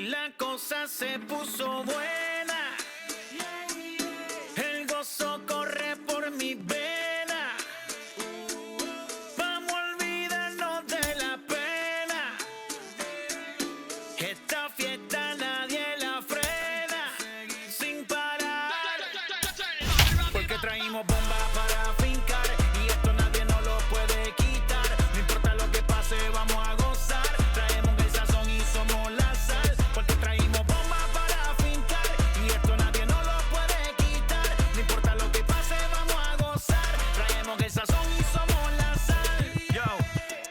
la cosa se puso buena. El gozo corre por mi vena. Vamos a olvidarnos de la pena. Esta fiesta nadie la frena. Sin parar. Porque traímos bomba para fincar. Y esto nadie nos lo puede quitar. No importa lo que pase, vamos a gozar. Traemos el sazón y somos la sal. Porque traímos bomba para fincar. Y esto nadie nos lo puede quitar. No importa lo que pase, vamos a gozar. Traemos el sazón y somos la sal. Yo,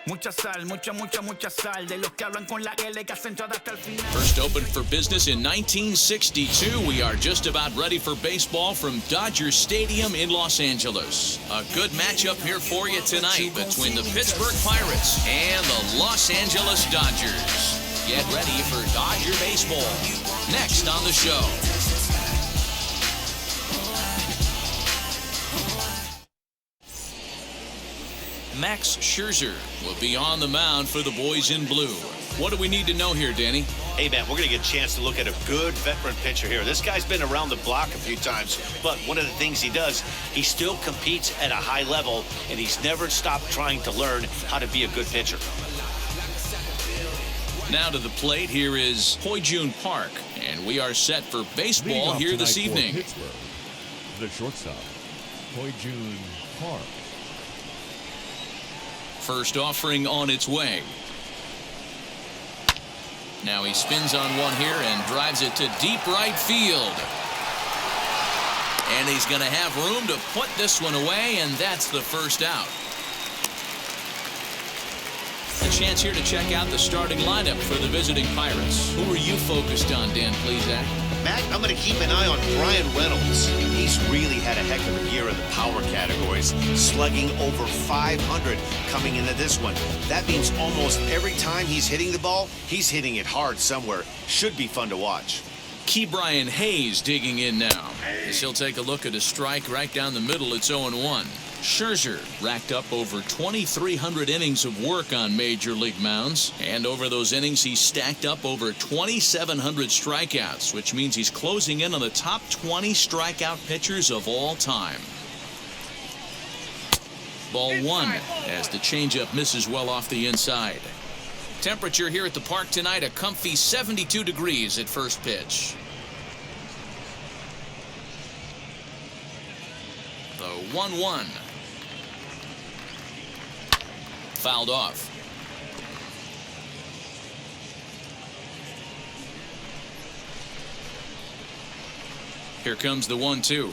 mucha sal, mucha sal. De los que hablan con la L que hacen todo hasta el final. First opened for business in 1962. We are just about ready for baseball from Dodger Stadium in Los Angeles. A good matchup here for you tonight between the Pittsburgh Pirates and the Los Angeles Dodgers. Get ready for Dodger baseball. Next on the show. Max Scherzer will be on the mound for the boys in blue. What do we need to know here, Danny? Hey, man, we're going to get a chance to look at a good veteran pitcher here. This guy's been around the block a few times, but one of the things he does, he still competes at a high level, and he's never stopped trying to learn how to be a good pitcher. Now to the plate, here is Hoyjun Park, and we are set for baseball here this evening. Pittsburgh, the shortstop, Hoyjun Park. First offering on its way. Now he spins on one here and drives it to deep right field. And he's going to have room to put this one away, and that's the first out. A chance here to check out the starting lineup for the visiting Pirates. Who are you focused on, Dan Plesac? Matt, I'm going to keep an eye on Brian Reynolds. He's really had a heck of a year in the power categories, slugging over 500 coming into this one. That means almost every time he's hitting the ball, he's hitting it hard somewhere. Should be fun to watch. Key Brian Hayes digging in now. As he'll take a look at a strike right down the middle. It's 0-1. Scherzer racked up over 2,300 innings of work on major league mounds, and over those innings he stacked up over 2,700 strikeouts, which means he's closing in on the top 20 strikeout pitchers of all time. Ball one as the changeup misses well off the inside. Temperature here at the park tonight, a comfy 72 degrees at first pitch. The 1-1. Fouled off. Here comes the 1-2.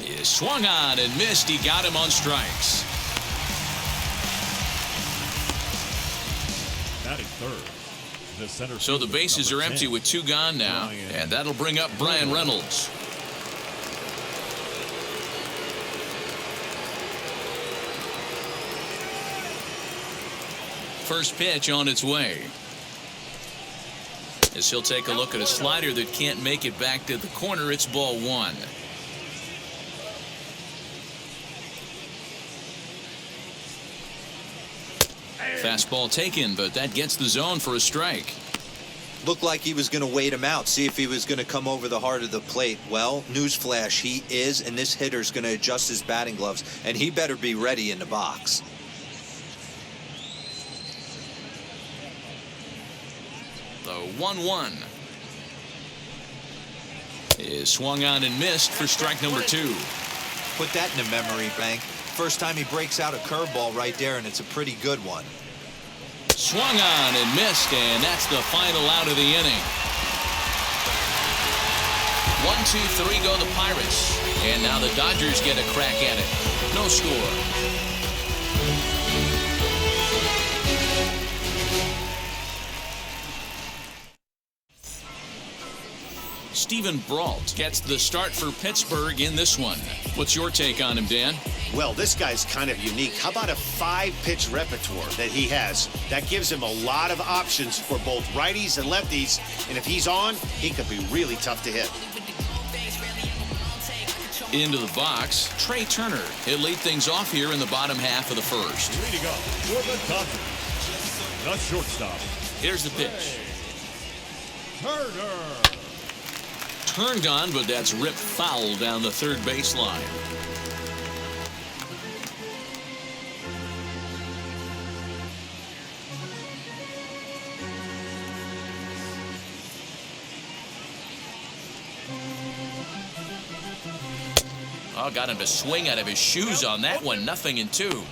He swung on and missed. He got him on strikes. Batting third, the center. So the bases are empty with 2 gone now, and that'll bring up Brian Reynolds. First pitch on its way. As he'll take a look at a slider that can't make it back to the corner, it's ball one. Fastball taken, but that gets the zone for a strike. Looked like he was going to wait him out, see if he was going to come over the heart of the plate. Well, newsflash, he is, and this hitter's going to adjust his batting gloves, and he better be ready in the box. The 1-1 is swung on and missed for strike number 2. Put that in the memory bank. First time he breaks out a curveball right there, and it's a pretty good one. Swung on and missed, and that's the final out of the inning. 1-2-3 go the Pirates, and now the Dodgers get a crack at it. No score. Stephen Brault gets the start for Pittsburgh in this one. What's your take on him, Dan? Well, this guy's kind of unique. How about a 5-pitch repertoire that he has? That gives him a lot of options for both righties and lefties, and if he's on, he could be really tough to hit. Into the box, Trey Turner. He'll lead things off here in the bottom half of the first. Leading up for the Dodgers, the shortstop, Here's the pitch. Turner. Turned on, but that's ripped foul down the third baseline. Oh, got him to swing out of his shoes on that one. 0-2.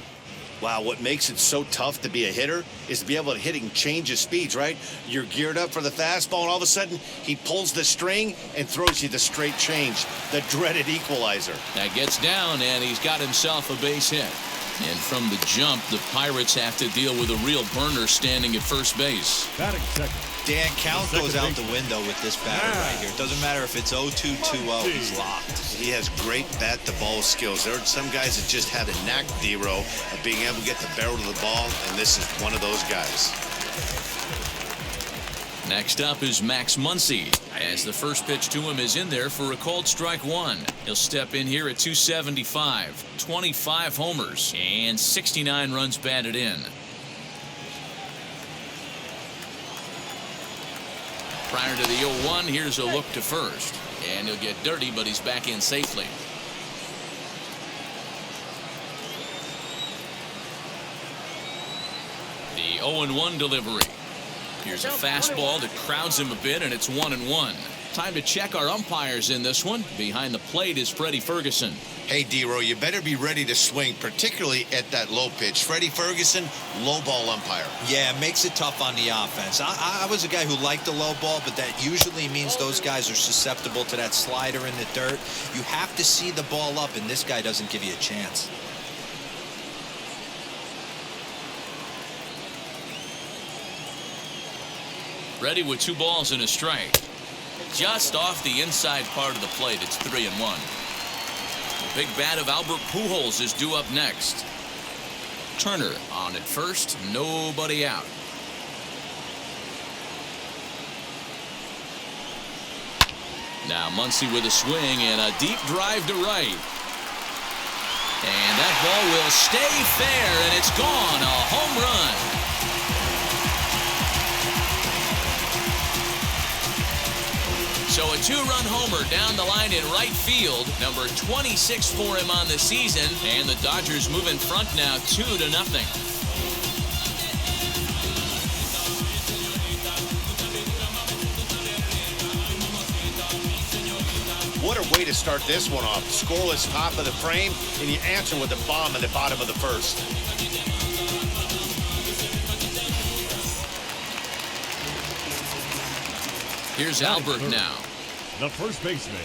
Wow, what makes it so tough to be a hitter is to be able to hit and change his speeds, right? You're geared up for the fastball, and all of a sudden, he pulls the string and throws you the straight change, the dreaded equalizer. That gets down, and he's got himself a base hit. And from the jump, the Pirates have to deal with a real burner standing at first base. Batting second. Dan, count Second goes out baseman. the window with this batter right here. It doesn't matter if it's 0-2, 2-0, he's locked. He has great bat-to-ball skills. There are some guys that just have a knack, D-Row, of being able to get the barrel to the ball, and this is one of those guys. Next up is Max Muncy, as the first pitch to him is in there for a called strike one. He'll step in here at 275, 25 homers, and 69 runs batted in. Prior to the 0-1, here's a look to first. And he'll get dirty, but he's back in safely. The 0-1 delivery. Here's a fastball that crowds him a bit, and it's 1-1. Time to check our umpires in this one. Behind the plate is Freddie Ferguson. Hey, D-Row, you better be ready to swing, particularly at that low pitch. Freddie Ferguson, low ball umpire. Yeah, it makes it tough on the offense. I was a guy who liked the low ball, but that usually means those guys are susceptible to that slider in the dirt. You have to see the ball up, and this guy doesn't give you a chance. Ready with 2 balls and a strike. Just off the inside part of the plate, it's 3-1. The big bat of Albert Pujols is due up next. Turner on at first, nobody out. Now Muncy with a swing and a deep drive to right. And that ball will stay fair, and it's gone. A home run. So a 2-run homer down the line in right field, number 26 for him on the season, and the Dodgers move in front now 2-0. What a way to start this one off. Scoreless top of the frame, and you answer with a bomb at the bottom of the first. Here's Albert now. The first baseman,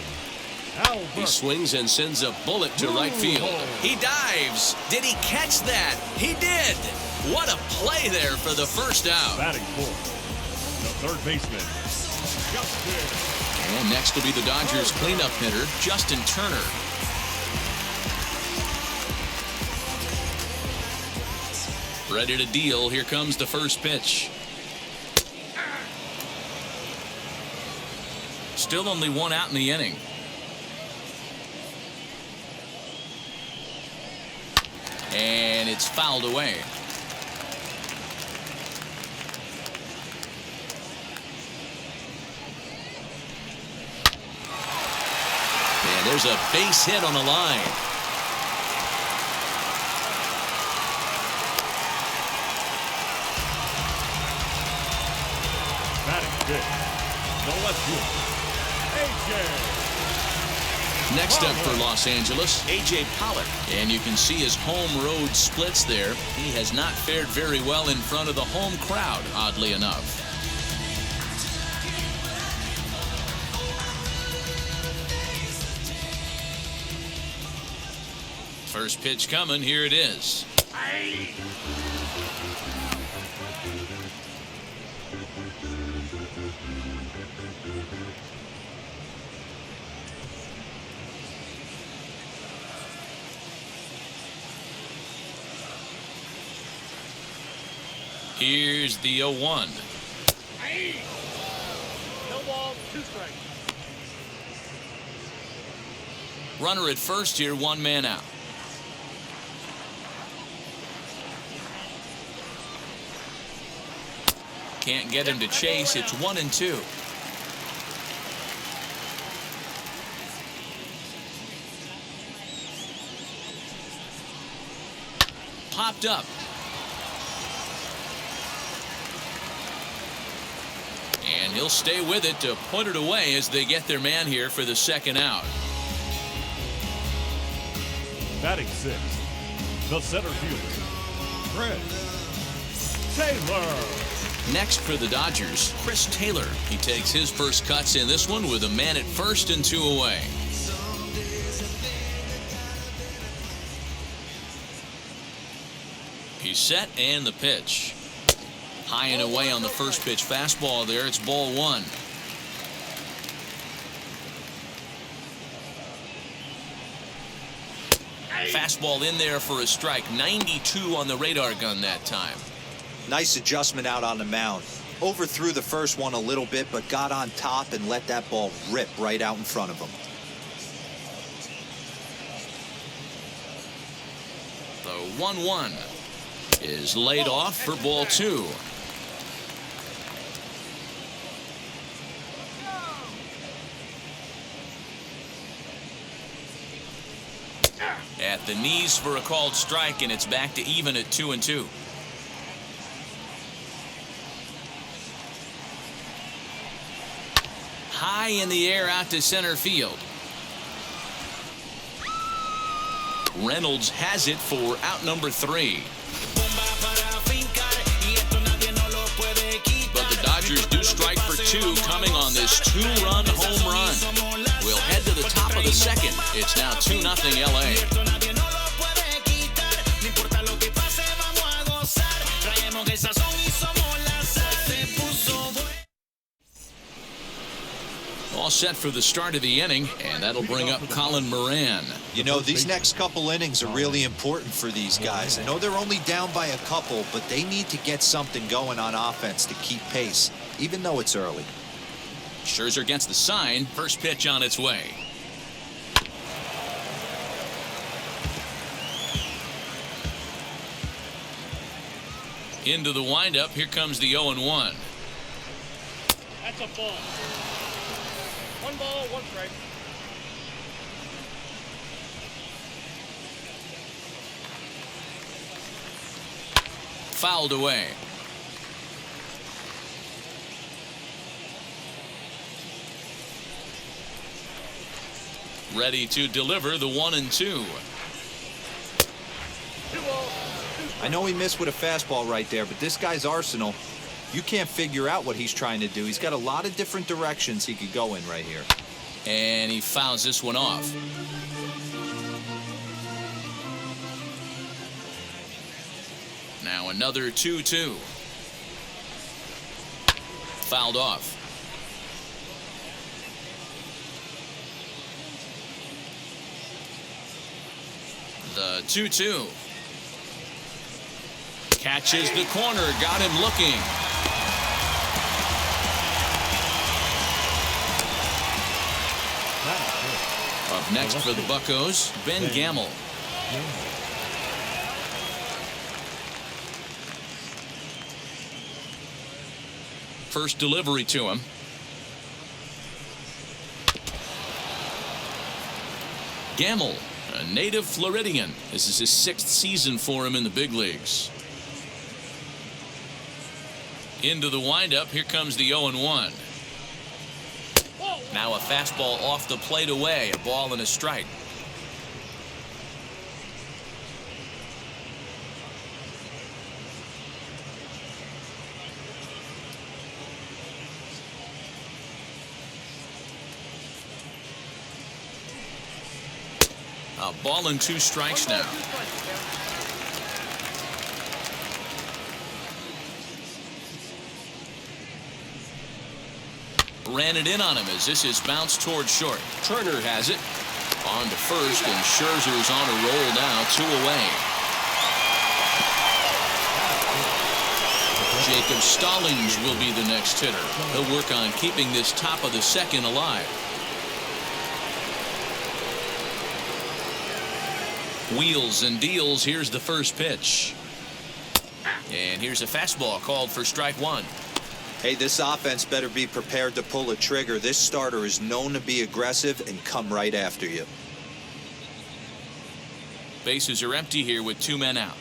He Albert. swings and sends a bullet to right field. He dives. Did he catch that? He did. What a play there for the first out. Batting fourth, the third baseman, Justin. And next will be the Dodgers cleanup hitter, Justin Turner. Ready to deal. Here comes the first pitch. Still only 1 out in the inning. And it's fouled away. And there's a base hit on the line. Batting fifth, the left fielder, Next up for Los Angeles, A.J. Pollock. and you can see his home road splits there. He has not fared very well in front of the home crowd, oddly enough. First pitch coming, here it is. Here's the 0-1. No ball, 2 strikes. Runner at first here, 1 man out. Can't get him to chase. It's 1-2. Popped up. And he'll stay with it to put it away as they get their man here for the second out. Batting sixth, the center fielder, Chris Taylor. Next for the Dodgers, Chris Taylor. He takes his first cuts in this one with a man at first and 2 away. He's set and the pitch. High and away on the first pitch fastball there. It's ball 1. Fastball in there for a strike. 92 on the radar gun that time. Nice adjustment out on the mound. Overthrew the first one a little bit, but got on top and let that ball rip right out in front of him. The 1-1 is laid off for ball 2. At the knees for a called strike, and it's back to even at 2-2. High in the air out to center field. Reynolds has it for out number 3. But the Dodgers do strike for 2 coming on this 2-run home run. We'll head to the top of the second. It's now 2-0 LA. All set for the start of the inning, and that'll bring up Colin Moran. You know, these next couple innings are really important for these guys. I know they're only down by a couple, but they need to get something going on offense to keep pace, even though it's early. Scherzer gets the sign. First pitch on its way. Into the windup. Here comes the 0-1. That's a ball. 1 ball, 1 strike. Fouled away. Ready to deliver the 1-2. I know he missed with a fastball right there, but this guy's arsenal, you can't figure out what he's trying to do. He's got a lot of different directions he could go in right here. And he fouls this one off. Now another 2-2. Fouled off. The 2-2. Catches the corner, got him looking. Up next for the Buccos, Ben Gamel. First delivery to him. Gamel, a native Floridian. This is his 6th season for him in the big leagues. Into the windup. Here comes the 0-1. Now a fastball off the plate away. A ball and a strike. A ball and 2 strikes now. Ran it in on him as this is bounced towards short. Turner has it. On to first, and Scherzer's on a roll now, 2 away. Jacob Stallings will be the next hitter. He'll work on keeping this top of the second alive. Wheels and deals. Here's the first pitch. And here's a fastball called for strike 1. Hey, this offense better be prepared to pull a trigger. This starter is known to be aggressive and come right after you. Bases are empty here with 2 men out.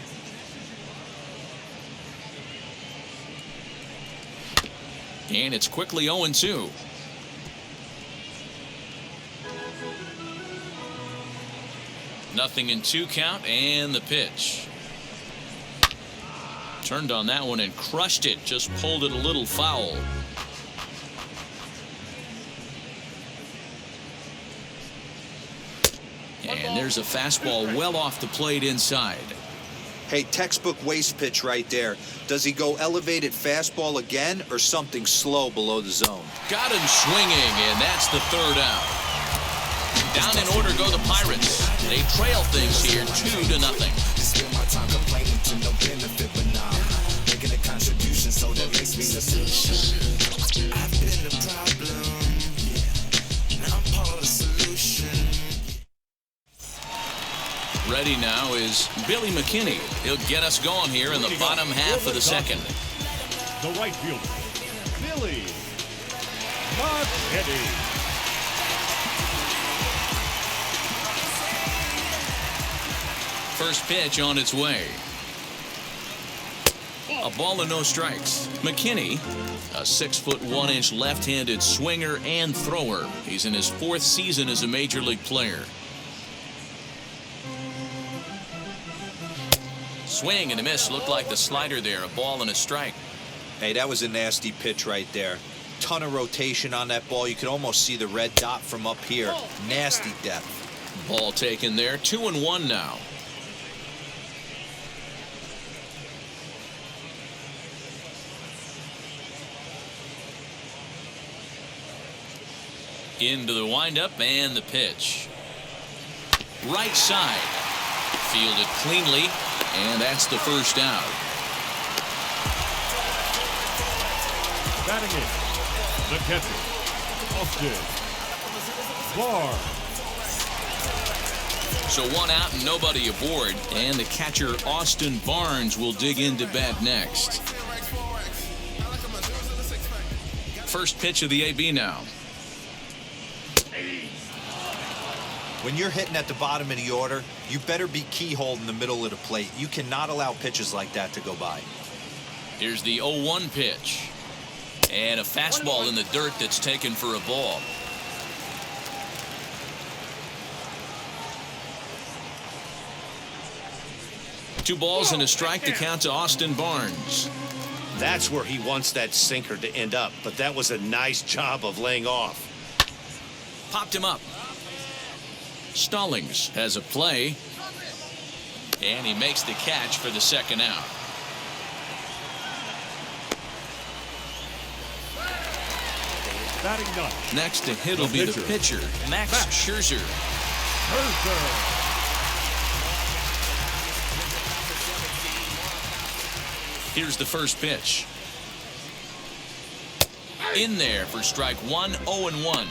And it's quickly 0-2. Nothing in 2 count, and the pitch. Turned on that one and crushed it. Just pulled it a little foul. And there's a fastball well off the plate inside. Hey, textbook waste pitch right there. Does he go elevated fastball again or something slow below the zone? Got him swinging, and that's the 3rd out. Down in order go the Pirates. They trail things here 2-0. Ready now is Billy McKinney. He'll get us going here in the bottom half of the 2nd. The right fielder, Billy McKinney. First pitch on its way. A ball and no strikes. McKinney, a 6'1" left-handed swinger and thrower. He's in his 4th season as a major league player. Swing and a miss. Looked like the slider there. A ball and a strike. Hey, that was a nasty pitch right there. Ton of rotation on that ball. You could almost see the red dot from up here. Nasty depth. Ball taken there. 2-1 now. Into the windup and the pitch. Right side. Fielded cleanly, and that's the 1st out. Batting in, the catcher, Austin Barnes. So 1 out and nobody aboard, and the catcher Austin Barnes will dig into bat next. First pitch of the AB now. When you're hitting at the bottom of the order, you better be keyhole in the middle of the plate. You cannot allow pitches like that to go by. Here's the 0-1 pitch. And a fastball in the dirt that's taken for a ball. Two balls and a strike to count to Austin Barnes. That's where he wants that sinker to end up, but that was a nice job of laying off. Popped him up. Stallings has a play, and he makes the catch for the 2nd out. Batting ninth. Next to hit will be the pitcher, Max Scherzer. Here's the first pitch. In there for strike 1, 0-1.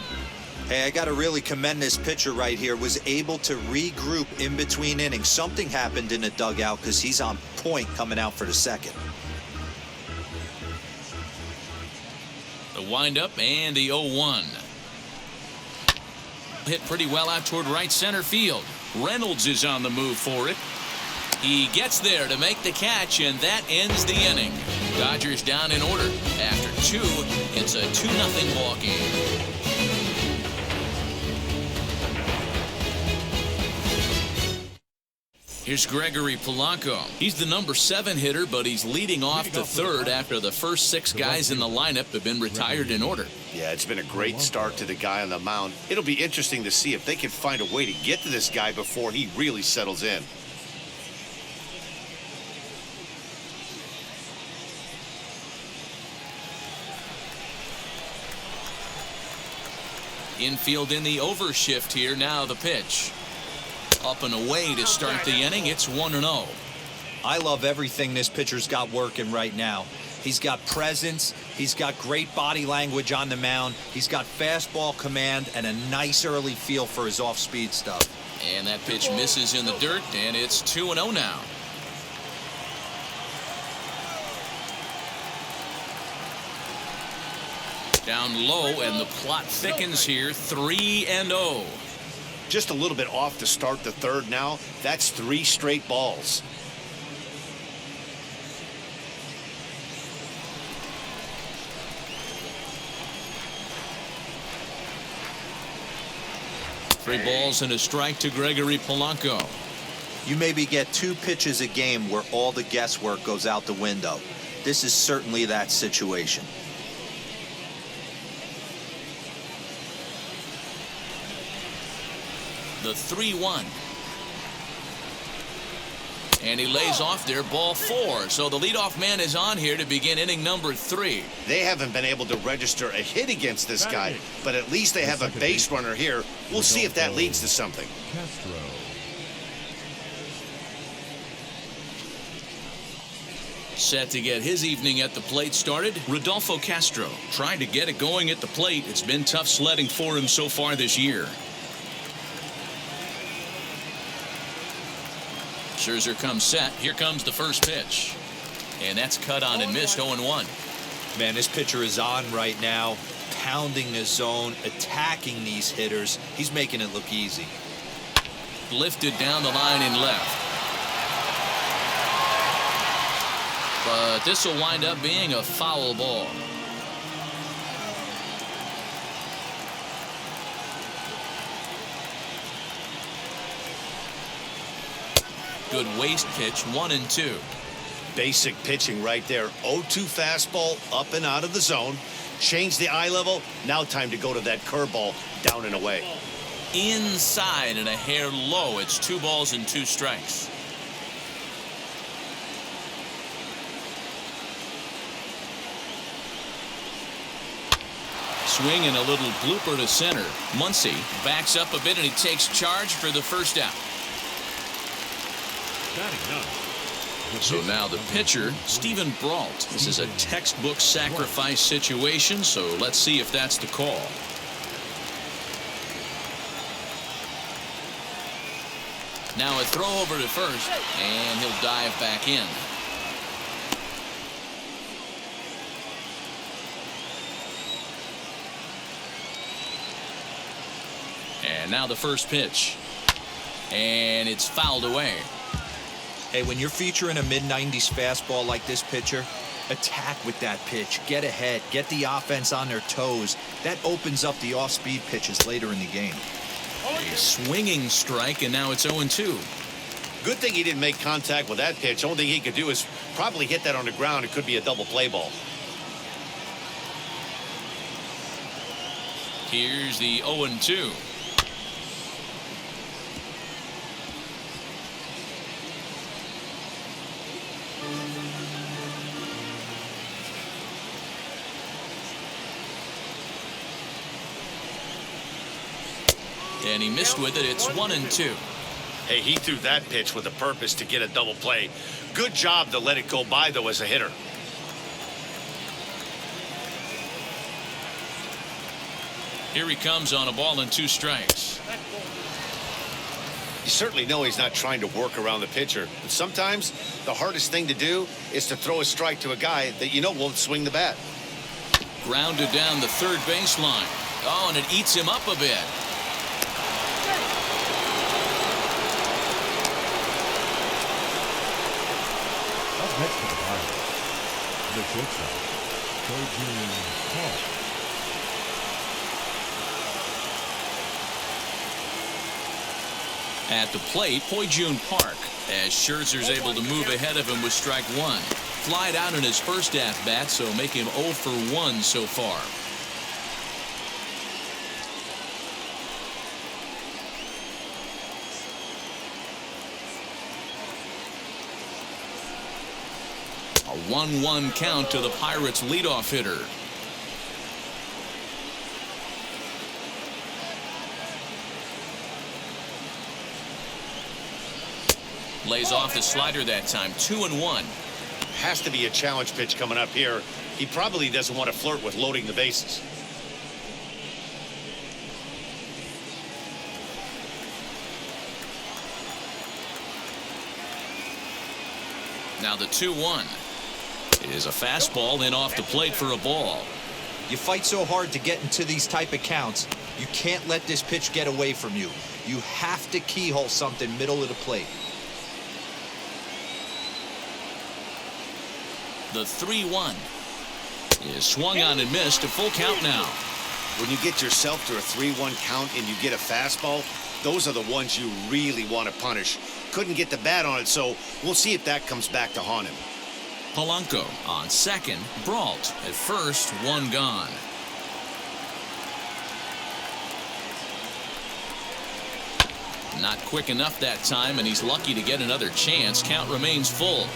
Hey, I got to really commend this pitcher right here. Was able to regroup in between innings. Something happened in the dugout because he's on point coming out for the 2nd. The windup and the 0-1. Hit pretty well out toward right center field. Reynolds is on the move for it. He gets there to make the catch, and that ends the inning. Dodgers down in order. After 2, it's a 2-0 ball game. Here's Gregory Polanco. He's the number 7 hitter, but he's leading off the 3rd after the first 6 guys in the lineup have been retired in order. Yeah, it's been a great start to the guy on the mound. It'll be interesting to see if they can find a way to get to this guy before he really settles in. Infield in the overshift here. Now the pitch. Up and away to start the inning. It's 1-0. I love everything this pitcher's got working right now. He's got presence. He's got great body language on the mound. He's got fastball command and a nice early feel for his off-speed stuff. And that pitch misses in the dirt, and it's 2-0 now. Down low, and the plot thickens here. 3-0. Just a little bit off to start the third now. That's 3 straight balls. Three balls and a strike to Gregory Polanco. You maybe get 2 pitches a game where all the guesswork goes out the window. This is certainly that situation. The 3-1. And he lays off there, ball 4. So the leadoff man is on here to begin inning number 3. They haven't been able to register a hit against this guy, but at least they have a base runner here. We'll see if that leads to something. Castro. Set to get his evening at the plate started, Rodolfo Castro. Trying to get it going at the plate. It's been tough sledding for him so far this year. Scherzer comes set. Here comes the first pitch. And that's cut on and missed. 0-1. Man, this pitcher is on right now, pounding the zone, attacking these hitters. He's making it look easy. Lifted down the line in left. But this will wind up being a foul ball. Good waist pitch, 1-2. Basic pitching right there. 0-2 fastball up and out of the zone. Change the eye level. Now time to go to that curveball down and away. Inside and a hair low. It's 2 balls and 2 strikes. Swing and a little blooper to center. Muncy backs up a bit and he takes charge for the first out. So now the pitcher, Stephen Brault. This is a textbook sacrifice situation, so let's see if that's the call. Now a throw over to first, and he'll dive back in. And now the first pitch. And it's fouled away. Hey, when you're featuring a mid-90s fastball like this pitcher, attack with that pitch. Get ahead. Get the offense on their toes. That opens up the off-speed pitches later in the game. A swinging strike, and now it's 0-2. Good thing he didn't make contact with that pitch. Only thing he could do is probably hit that on the ground. It could be a double play ball. Here's the 0-2. And he missed with it. It's 1-2. Hey, he threw that pitch with a purpose to get a double play. Good job to let it go by, though, as a hitter. Here he comes on a ball and 2 strikes. You certainly know he's not trying to work around the pitcher. But sometimes the hardest thing to do is to throw a strike to a guy that you know won't swing the bat. Grounded down the third baseline. Oh, and it eats him up a bit. Next to the Pirates, the shortstop, Park. At the plate, Jun Park, as Scherzer's able to move ahead of him with strike 1. Flied out in his first at-bat, so make him 0 for 1 so far. A 1-1 count to the Pirates' leadoff hitter. Lays off the slider that time. 2-1. Has to be a challenge pitch coming up here. He probably doesn't want to flirt with loading the bases. Now the 2-1. It is a fastball, then off the plate for a ball. You fight so hard to get into these type of counts, you can't let this pitch get away from you. You have to keyhole something middle of the plate. The 3-1 is swung on and missed. A full count now. When you get yourself to a 3-1 count and you get a fastball, those are the ones you really want to punish. Couldn't get the bat on it, so we'll see if that comes back to haunt him. Polanco on second. Brault at first. One gone. Not quick enough that time, and he's lucky to get another chance. Count remains full.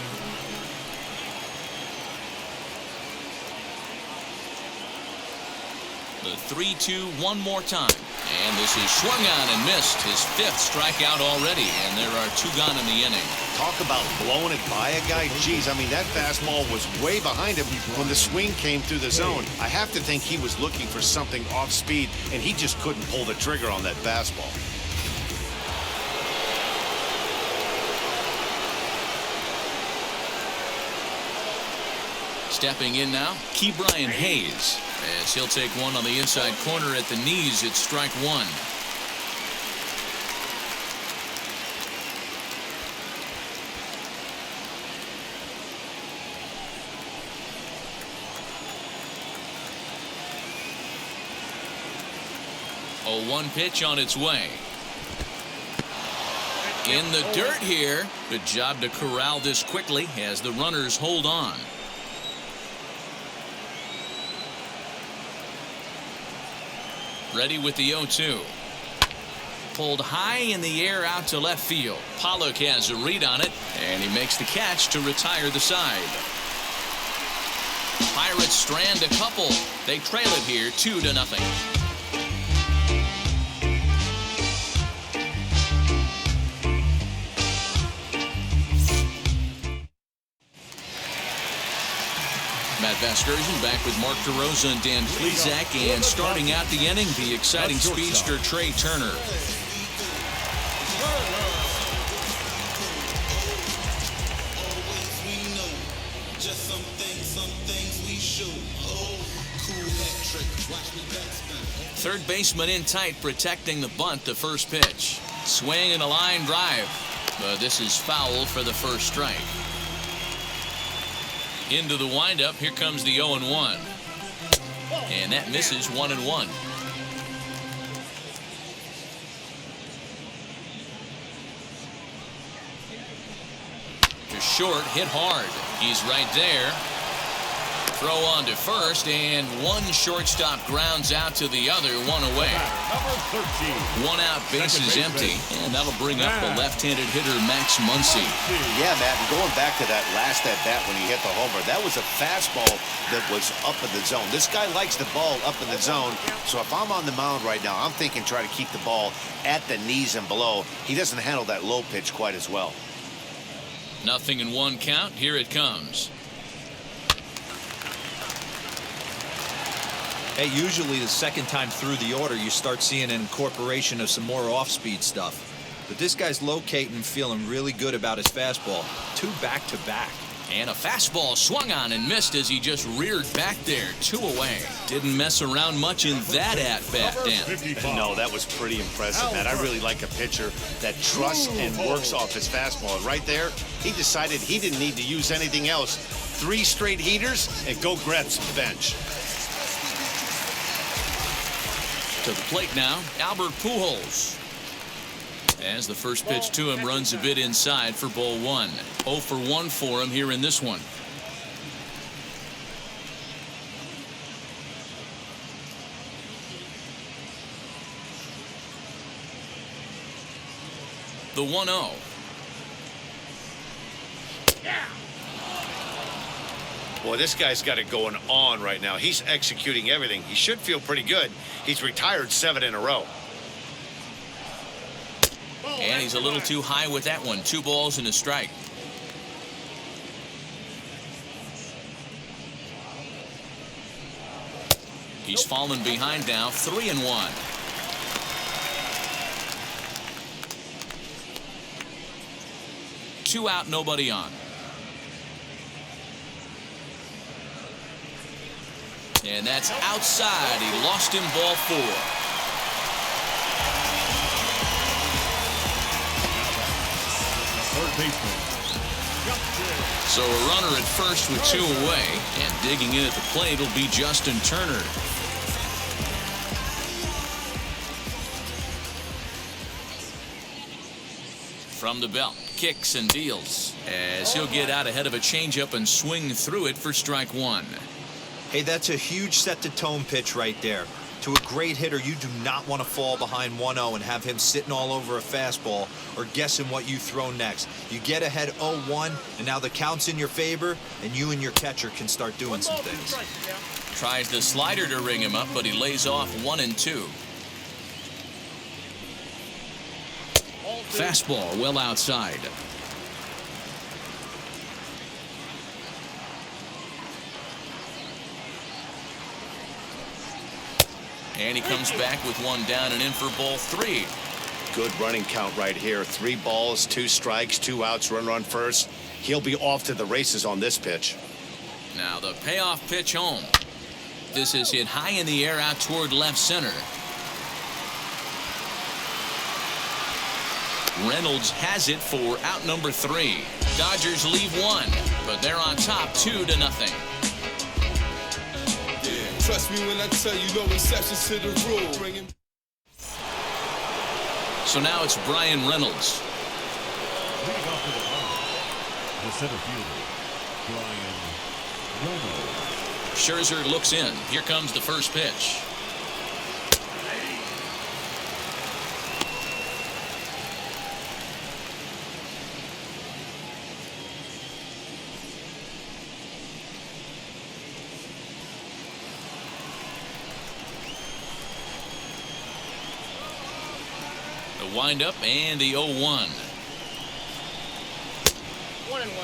The 3-2 one more time. And this is swung on and missed. His fifth strikeout already, and there are two gone in the inning. Talk about blowing it by a guy. Geez, I mean, that fastball was way behind him when the swing came through the zone. I have to think he was looking for something off speed, and he just couldn't pull the trigger on that fastball. Stepping in now, Brian Hayes, as he'll take one on the inside corner at the knees. It's strike one. A 1 pitch on its way. In the dirt here. Good job to corral this quickly as the runners hold on. Ready with the 0-2. Pulled high in the air out to left field. Pollock has a read on it, and he makes the catch to retire the side. Pirates strand a couple. They trail it here 2-0. Matt Vasgersian back with Mark DeRosa and Dan Plesac, and starting out the inning, the exciting speedster Trey Turner. Third baseman in tight, protecting the bunt. The first pitch, swing and a line drive, but this is foul for the first strike. Into the windup, here comes the 0-1. And that misses 1-1. To short, hit hard. He's right there. Throw on to first, and one shortstop grounds out to the other, one away. One out, base is empty, and that'll bring up the left-handed hitter Max Muncy. Yeah, Matt, and going back to that last at-bat when he hit the homer, that was a fastball that was up in the zone. This guy likes the ball up in the zone, so if I'm on the mound right now, I'm thinking try to keep the ball at the knees and below. He doesn't handle that low pitch quite as well. 0-1 count. Here it comes. Hey, usually the second time through the order, you start seeing an incorporation of some more off-speed stuff. But this guy's locating, feeling really good about his fastball. 2 back-to-back. And a fastball swung on and missed as he just reared back there. 2 away. Didn't mess around much in that at-bat, Dan. No, that was pretty impressive, Matt. I really like a pitcher that trusts and works off his fastball. And right there, he decided he didn't need to use anything else. 3 straight heaters and go grab some bench. To the plate now, Albert Pujols. As the first pitch to him runs a bit inside for ball 1. 0 for 1 for him here in this one. The 1-0. Boy, this guy's got it going on right now. He's executing everything. He should feel pretty good. He's retired 7 in a row. And he's a little too high with that one. 2 balls and a strike. He's fallen behind now. 3-1. Two out, nobody on. And that's outside. He lost him ball 4. Third baseman. So a runner at first with 2 away, and digging in at the plate will be Justin Turner. From the belt, kicks and deals as he'll get out ahead of a changeup and swing through it for strike 1. Hey, that's a huge set-the-tone pitch right there. To a great hitter, you do not want to fall behind 1-0 and have him sitting all over a fastball or guessing what you throw next. You get ahead 0-1, and now the count's in your favor, and you and your catcher can start doing some things. Tries the slider to ring him up, but he lays off 1-2. Fastball well outside. And he comes back with 1 down and in for ball 3. Good running count right here. 3 balls, 2 strikes, 2 outs, runner on first. He'll be off to the races on this pitch. Now the payoff pitch home. This is hit high in the air out toward left center. Reynolds has it for out number 3. Dodgers leave 1, but they're on top 2-0. Trust me when I tell you, no exceptions to the rule. So now it's Brian Reynolds. Leading off to the bottom, the center fielder, Brian Reynolds. Scherzer looks in. Here comes the first pitch. Wind up and the 0-1. 1-1.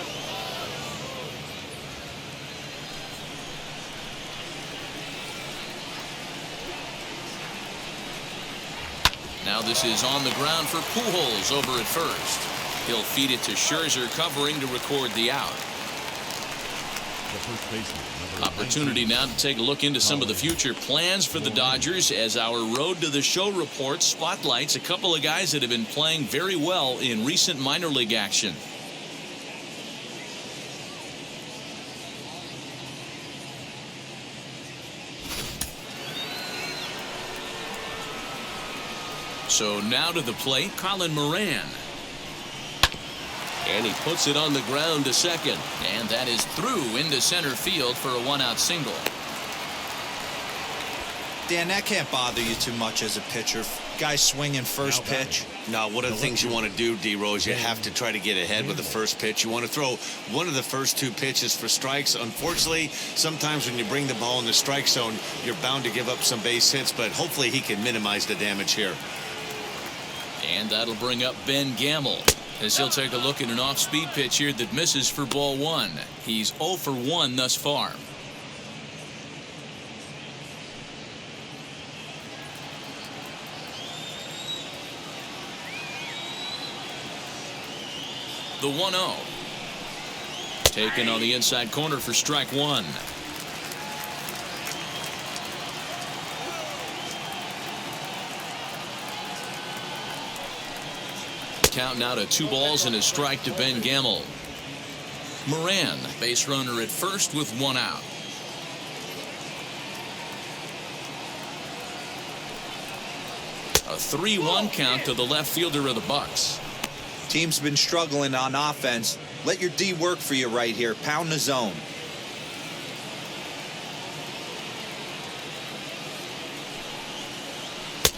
Now this is on the ground for Pujols over at first. He'll feed it to Scherzer covering to record the out. The first baseman, Opportunity now to take a look into some of the future plans for the Dodgers as our Road to the Show report spotlights a couple of guys that have been playing very well in recent minor league action. So now to the plate, Colin Moran. And he puts it on the ground to second. And that is through into center field for a 1-out single. Dan, that can't bother you too much as a pitcher. Guy swinging first pitch. Now, one of the things you want to do, D-Rose, you have to try to get ahead with the first pitch. You want to throw one of the first 2 pitches for strikes. Unfortunately, sometimes when you bring the ball in the strike zone, you're bound to give up some base hits, but hopefully he can minimize the damage here. And that'll bring up Ben Gamble as he'll take a look at an off-speed pitch here that misses for ball 1. He's 0 for 1 thus far. The 1-0. Taken on the inside corner for strike 1. Count now to 2 balls and a strike to Ben Gamble. Moran, base runner at first with 1 out. A 3-1 count to the left fielder of the Bucks. Team's been struggling on offense. Let your D work for you right here. Pound the zone.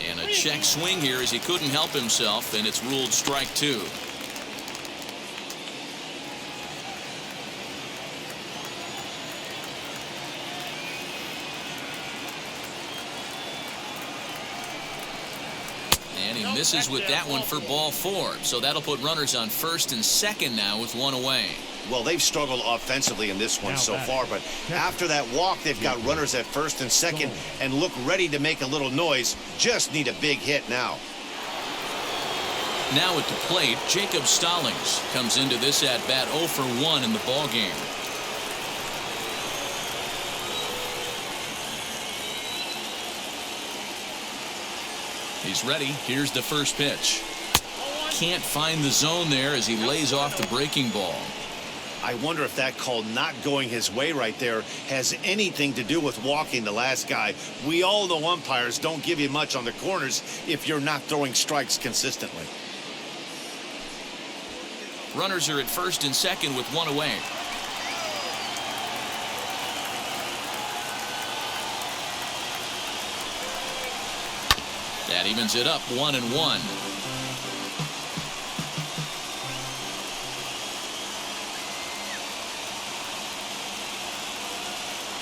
And a check swing here as he couldn't help himself, and it's ruled strike 2. And he misses with that one for ball 4. So that'll put runners on first and second now with 1 away. Well, they've struggled offensively in this one so far, but after that walk, they've got runners at first and second and look ready to make a little noise. Just need a big hit now. Now at the plate, Jacob Stallings comes into this at-bat 0 for 1 in the ballgame. He's ready. Here's the first pitch. Can't find the zone there as he lays off the breaking ball. I wonder if that call not going his way right there has anything to do with walking the last guy. We all know umpires don't give you much on the corners if you're not throwing strikes consistently. Runners are at first and second with one away. That evens it up 1-1.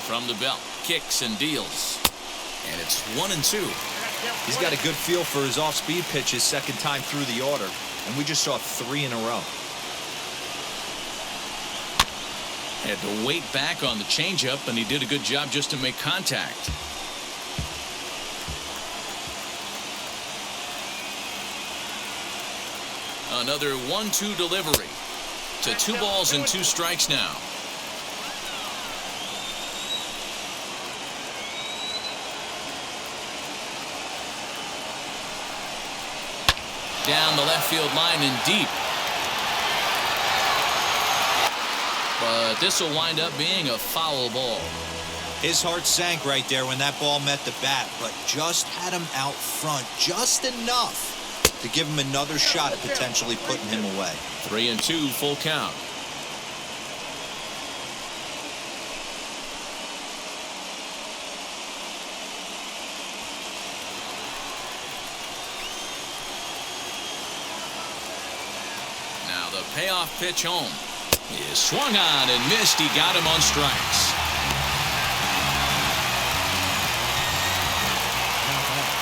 From the belt, kicks and deals. And it's 1-2. He's got a good feel for his off-speed pitches second time through the order. And we just saw 3 in a row. Had to wait back on the changeup, and he did a good job just to make contact. Another 1-2 delivery to 2 balls and 2 strikes now. Down the left field line and deep. But this will wind up being a foul ball. His heart sank right there when that ball met the bat, but just had him out front just enough to give him another shot at potentially putting him away. 3-2 full count. Now the payoff pitch home is swung on and missed. He got him on strikes.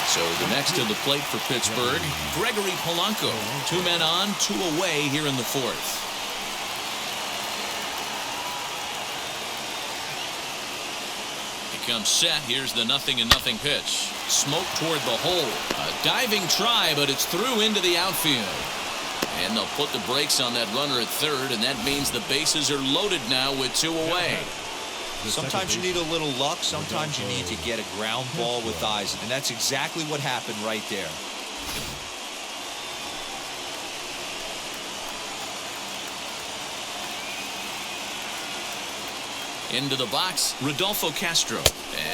So the next to the plate for Pittsburgh, Gregory Polanco. 2 men on, 2 away here in the 4th. He comes set. Here's the 0-0 pitch. Smoke toward the hole. A diving try, but it's through into the outfield. And they'll put the brakes on that runner at third, and that means the bases are loaded now with 2 away. Sometimes you need a little luck. Sometimes you need to get a ground ball with eyes. And that's exactly what happened right there. Into the box, Rodolfo Castro.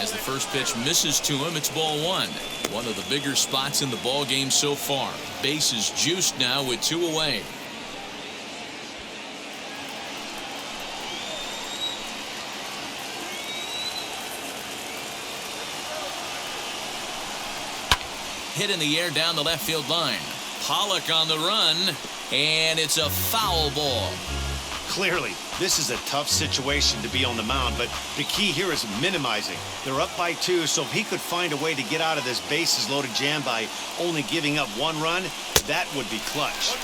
As the first pitch misses to him, it's ball 1. One of the bigger spots in the ball game so far. Bases juiced now with 2 away. Hit in the air down the left field line. Pollock on the run, and it's a foul ball. Clearly, this is a tough situation to be on the mound, but the key here is minimizing. They're up by 2, so if he could find a way to get out of this bases-loaded jam by only giving up 1 run, that would be clutch.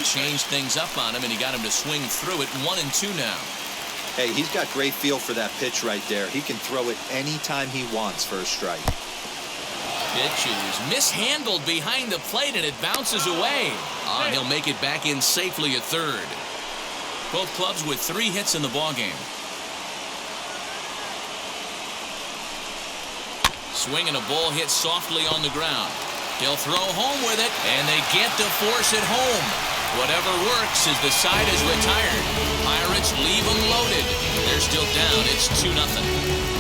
Changed things up on him, and he got him to swing through it. 1-2 now. Hey, he's got great feel for that pitch right there. He can throw it anytime he wants for a strike. Pitch is mishandled behind the plate, and it bounces away. And he'll make it back in safely at third. Both clubs with 3 hits in the ballgame. Swing and a ball hit softly on the ground. He'll throw home with it, and they get to force it home. Whatever works as the side is retired. Pirates leave them loaded. They're still down. It's 2-0.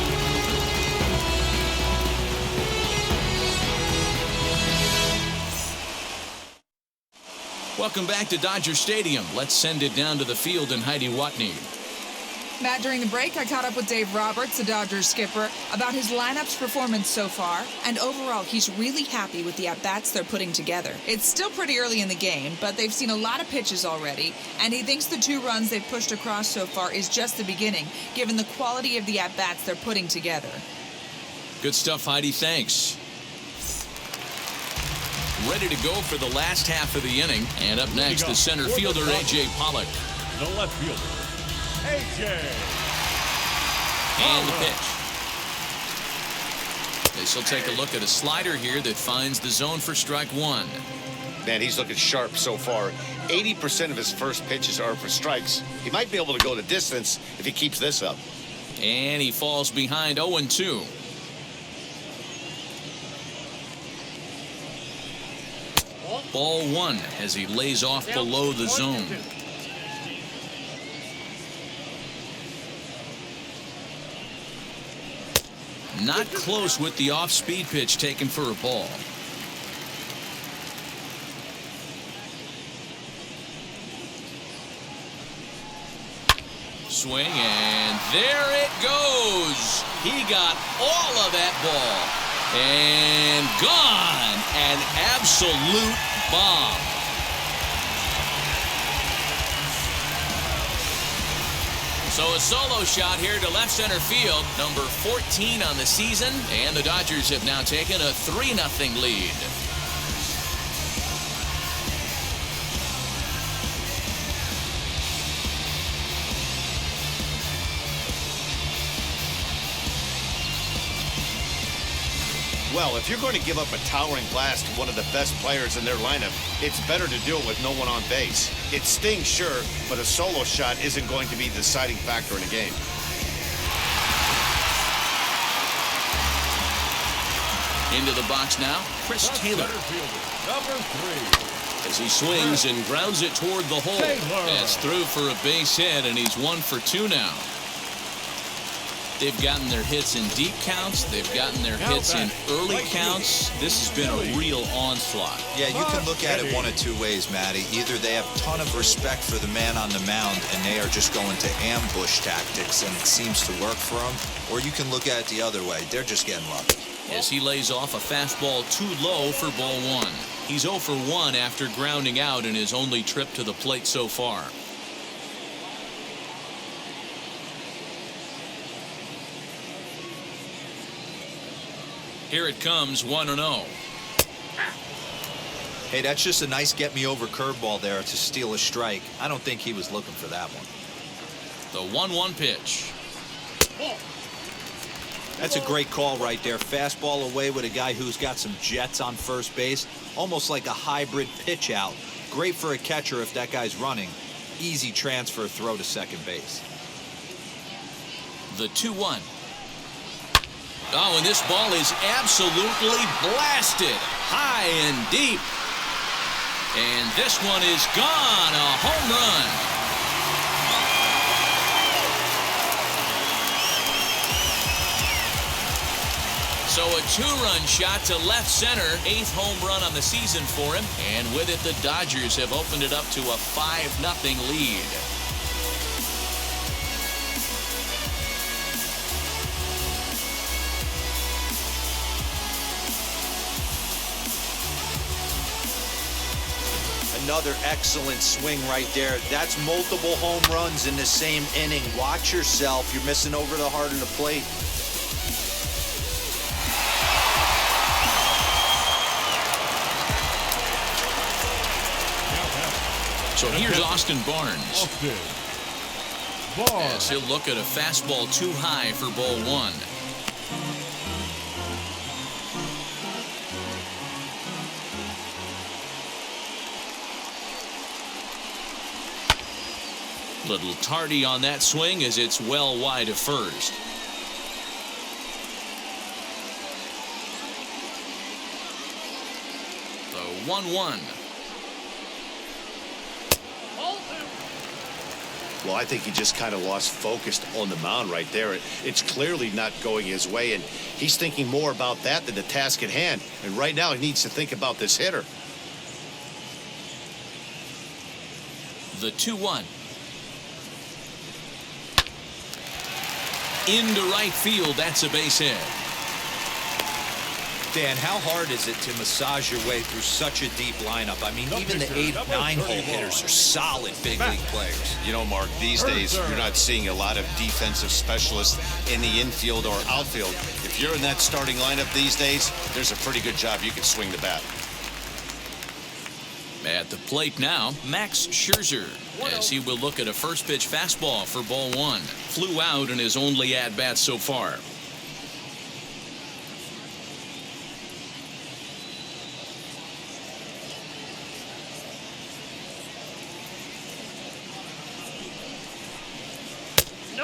Welcome back to Dodger Stadium. Let's send it down to the field and Heidi Watney. Matt, during the break, I caught up with Dave Roberts, the Dodgers skipper, about his lineup's performance so far. And overall, he's really happy with the at-bats they're putting together. It's still pretty early in the game, but they've seen a lot of pitches already. And he thinks the 2 runs they've pushed across so far is just the beginning, given the quality of the at-bats they're putting together. Good stuff, Heidi. Thanks. Ready to go for the last half of the inning. And up next, the center fielder, A.J. Pollock. The left fielder, A.J. And the pitch. This will take a look at a slider here that finds the zone for strike 1. Man, he's looking sharp so far. 80% of his first pitches are for strikes. He might be able to go the distance if he keeps this up. And he falls behind 0-2. Ball one as he lays off below the zone. Not close with the off-speed pitch taken for a ball. Swing, and there it goes. He got all of that ball. And gone. An absolute bomb. So a solo shot here to left center field, number 14 on the season, and the Dodgers have now taken a 3-0 lead. Well, if you're going to give up a towering blast to one of the best players in their lineup, it's better to do it with no one on base. It stings, sure, but a solo shot isn't going to be the deciding factor in a game. Into the box now, Chris Taylor. Number 3. As he swings and grounds it toward the hole. That's through for a base hit, and he's 1 for 2 now. They've gotten their hits in deep counts. They've gotten their hits in early counts. This has been a real onslaught. Yeah, you can look at it one of two ways, Matty. Either they have a ton of respect for the man on the mound and they are just going to ambush tactics and it seems to work for them, or you can look at it the other way. They're just getting lucky. As he lays off a fastball too low for ball one. He's 0 for 1 after grounding out in his only trip to the plate so far. Here it comes, 1-0. Hey, that's just a nice get-me-over curveball there to steal a strike. I don't think he was looking for that one. The 1-1 pitch. That's a great call right there. Fastball away with a guy who's got some jets on first base. Almost like a hybrid pitch out. Great for a catcher if that guy's running. Easy transfer throw to second base. The 2-1. Oh, and this ball is absolutely blasted high and deep. And this one is gone. A home run. So a 2-run shot to left center. 8th home run on the season for him. And with it, the Dodgers have opened it up to a 5-0 lead. Another excellent swing right there. That's multiple home runs in the same inning. Watch yourself. You're missing over the heart of the plate. So here's Austin Barnes. As he'll look at a fastball too high for ball one. Little tardy on that swing as it's well wide of first. The 1-1. Well, I think he just kind of lost focus on the mound right there. It's clearly not going his way, and he's thinking more about that than the task at hand. And right now he needs to think about this hitter. The 2-1. Into right field. That's a base hit. Dan, how hard is it to massage your way through such a deep lineup? I mean, even the 8, 9 hole hitters are solid big league players. You know, Mark, these days you're not seeing a lot of defensive specialists in the infield or outfield. If you're in that starting lineup these days, there's a pretty good job you can swing the bat. At the plate now, Max Scherzer, as he will look at a first pitch fastball for ball one. Flew out in his only at-bat so far.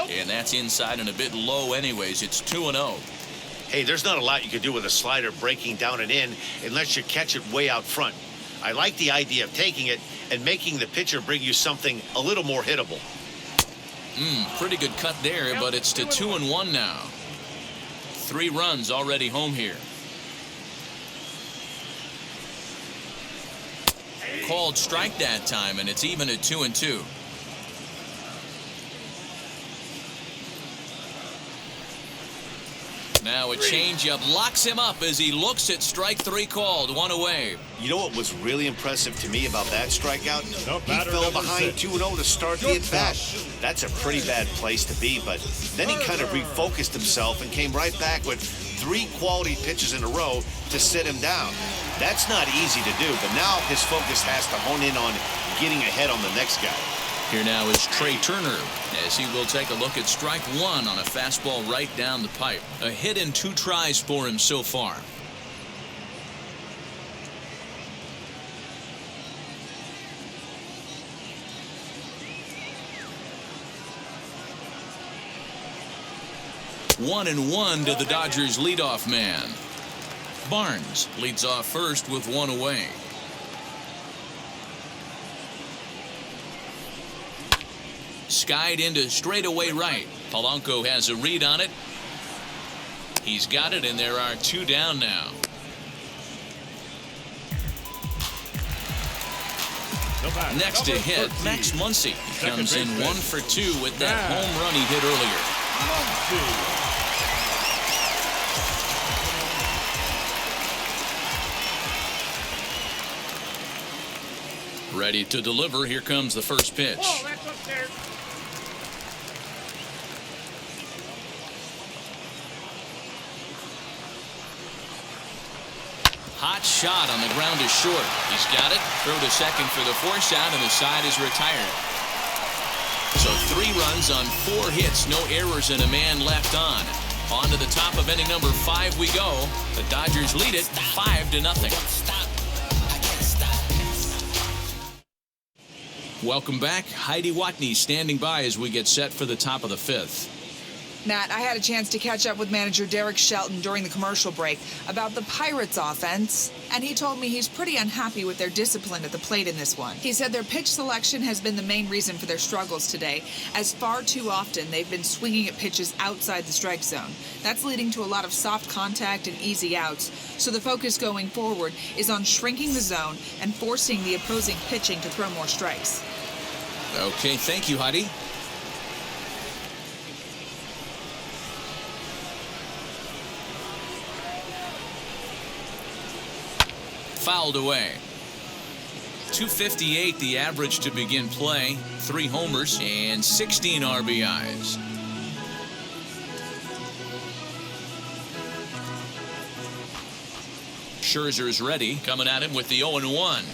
And that's inside and a bit low anyways. It's 2-0. Hey, there's not a lot you can do with a slider breaking down and in unless you catch it way out front. I like the idea of taking it and making the pitcher bring you something a little more hittable. Pretty good cut there, but it's to 2-1 now. 3 runs already home here. Called strike that time, and it's even at 2-2. Now a changeup locks him up as he looks at strike 3 called. 1 away. You know what was really impressive to me about that strikeout? No, He batter fell number behind 6. 2-0 to start the at-bat. That's a pretty bad place to be, but then he kind of refocused himself and came right back with 3 quality pitches in a row to sit him down. That's not easy to do, but now his focus has to hone in on getting ahead on the next guy. Here now is Trey Turner as he will take a look at strike 1 on a fastball right down the pipe. A hit in 2 tries for him so far. One and 1 to the Dodgers leadoff man. Barnes leads off first with 1 away. Skied into straightaway right. Polanco has a read on it. He's got it, and there are 2 down now. Next to hit, Max Muncy. He comes in 1 for 2 with that home run he hit earlier. Ready to deliver. Here comes the first pitch. Hot shot on the ground is short. He's got it. Throw to second for the force out, and the side is retired. So 3 runs on 4 hits, no errors, and a man left on. On to the top of inning number 5 we go. The Dodgers lead it 5-0. Welcome back. Heidi Watney standing by as we get set for the top of the 5th. Matt, I had a chance to catch up with manager Derek Shelton during the commercial break about the Pirates offense, and he told me he's pretty unhappy with their discipline at the plate in this one. He said their pitch selection has been the main reason for their struggles today, as far too often they've been swinging at pitches outside the strike zone. That's leading to a lot of soft contact and easy outs, so the focus going forward is on shrinking the zone and forcing the opposing pitching to throw more strikes. Okay, thank you, Heidi. Fouled away. 258 the average to begin play. 3 homers and 16 RBIs. Scherzer's ready, coming at him with the 0-1.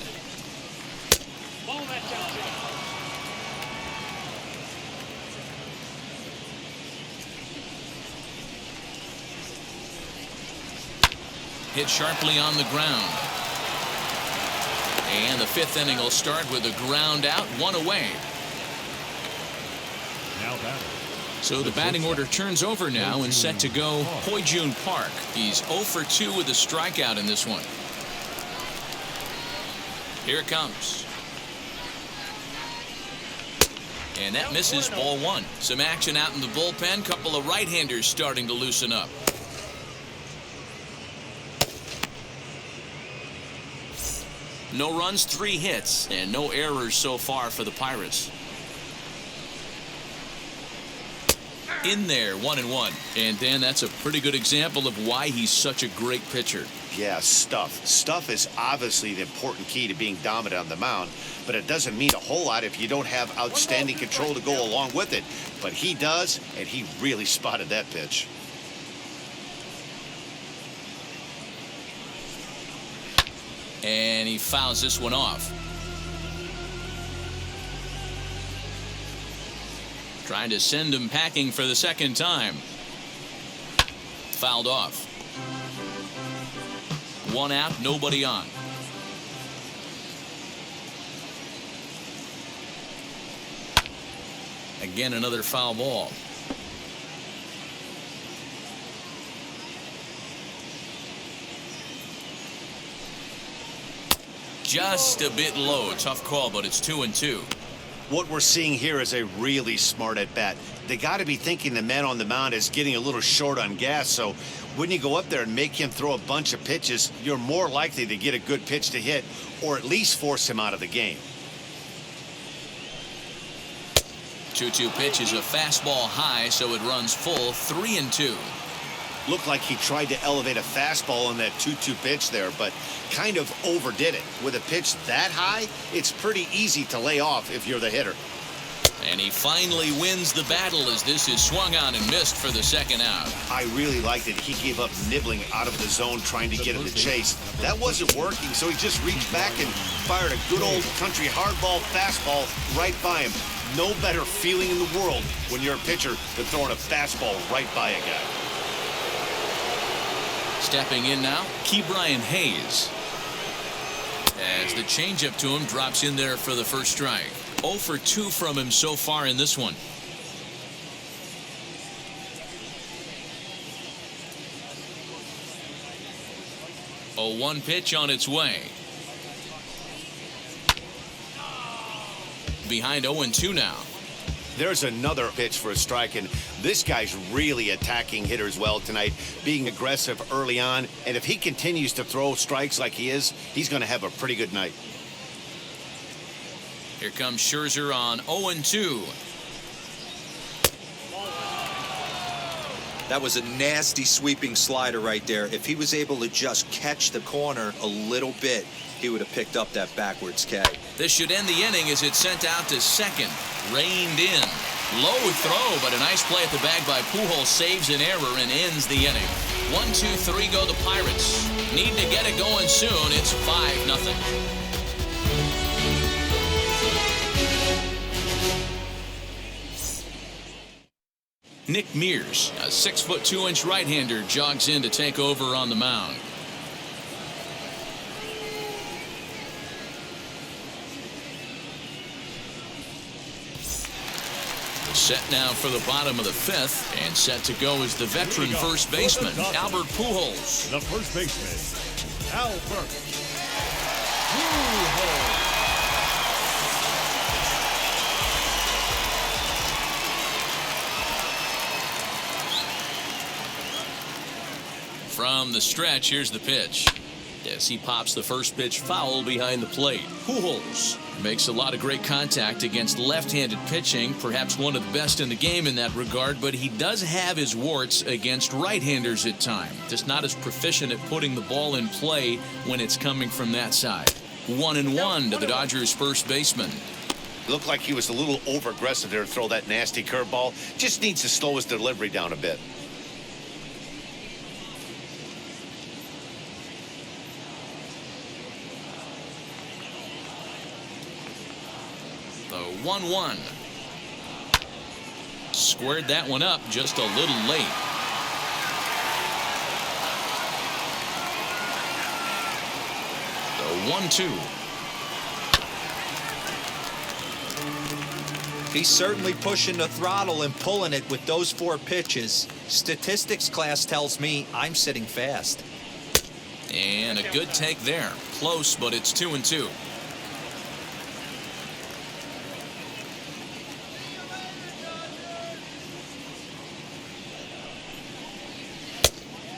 Hit sharply on the ground. And the 5th inning will start with a ground out, 1 away. So the batting order turns over now and set to go Hoi-Jun Park. He's 0 for 2 with a strikeout in this one. Here it comes. And that misses, ball 1. Some action out in the bullpen. Couple of right-handers starting to loosen up. No runs, 3 hits, and no errors so far for the Pirates. In there, 1-1. And Dan, that's a pretty good example of why he's such a great pitcher. Yeah, stuff. Stuff is obviously the important key to being dominant on the mound, but it doesn't mean a whole lot if you don't have outstanding control to go along with it. But he does, and he really spotted that pitch. And he fouls this one off. Trying to send him packing for the 2nd time. Fouled off. 1 out, nobody on. Again, another foul ball. just a bit low. Tough call, but it's 2-2. What we're seeing here is a really smart at-bat. They got to be thinking the man on the mound is getting a little short on gas, so when you go up there and make him throw a bunch of pitches, you're more likely to get a good pitch to hit or at least force him out of the game. 2-2 pitch is a fastball high, so it runs full. 3-2. Looked like he tried to elevate a fastball on that 2-2 pitch there, but kind of overdid it. With a pitch that high, it's pretty easy to lay off if you're the hitter. And he finally wins the battle as this is swung on and missed for the second out. I really liked it. He gave up nibbling out of the zone trying to get him to chase. That wasn't working, so he just reached back and fired a good old country hardball fastball right by him. No better feeling in the world when you're a pitcher than throwing a fastball right by a guy. Stepping in now, Ke'Bryan Hayes. As the changeup to him drops in there for the first strike. 0 for 2 from him so far in this one. A 1 pitch on its way. Behind 0-2 now. There's another pitch for a strike, and this guy's really attacking hitters well tonight, being aggressive early on, and if he continues to throw strikes like he is, he's going to have a pretty good night. Here comes Scherzer on 0-2. That was a nasty sweeping slider right there. If he was able to just catch the corner a little bit, he would have picked up that backwards K. This should end the inning as it's sent out to second. Reined in. Low throw, but a nice play at the bag by Pujols saves an error and ends the inning. 1, 2, 3 go the Pirates. Need to get it going soon. It's 5-0. Nick Mears, a 6'2" right-hander, jogs in to take over on the mound. Set now for the bottom of the 5th, and set to go is the veteran first baseman, Albert Pujols. The first baseman, Albert Pujols. From the stretch, here's the pitch. Yes, he pops the first pitch foul behind the plate. Pujols makes a lot of great contact against left-handed pitching, perhaps one of the best in the game in that regard, but he does have his warts against right-handers at times. Just not as proficient at putting the ball in play when it's coming from that side. 1-1 to the Dodgers' first baseman. Looked like he was a little over-aggressive there to throw that nasty curveball. Just needs to slow his delivery down a bit. The 1-1. Squared that one up just a little late. The 1-2. He's certainly pushing the throttle and pulling it with those 4 pitches. Statistics class tells me I'm sitting fast. And a good take there. Close, but it's 2-2.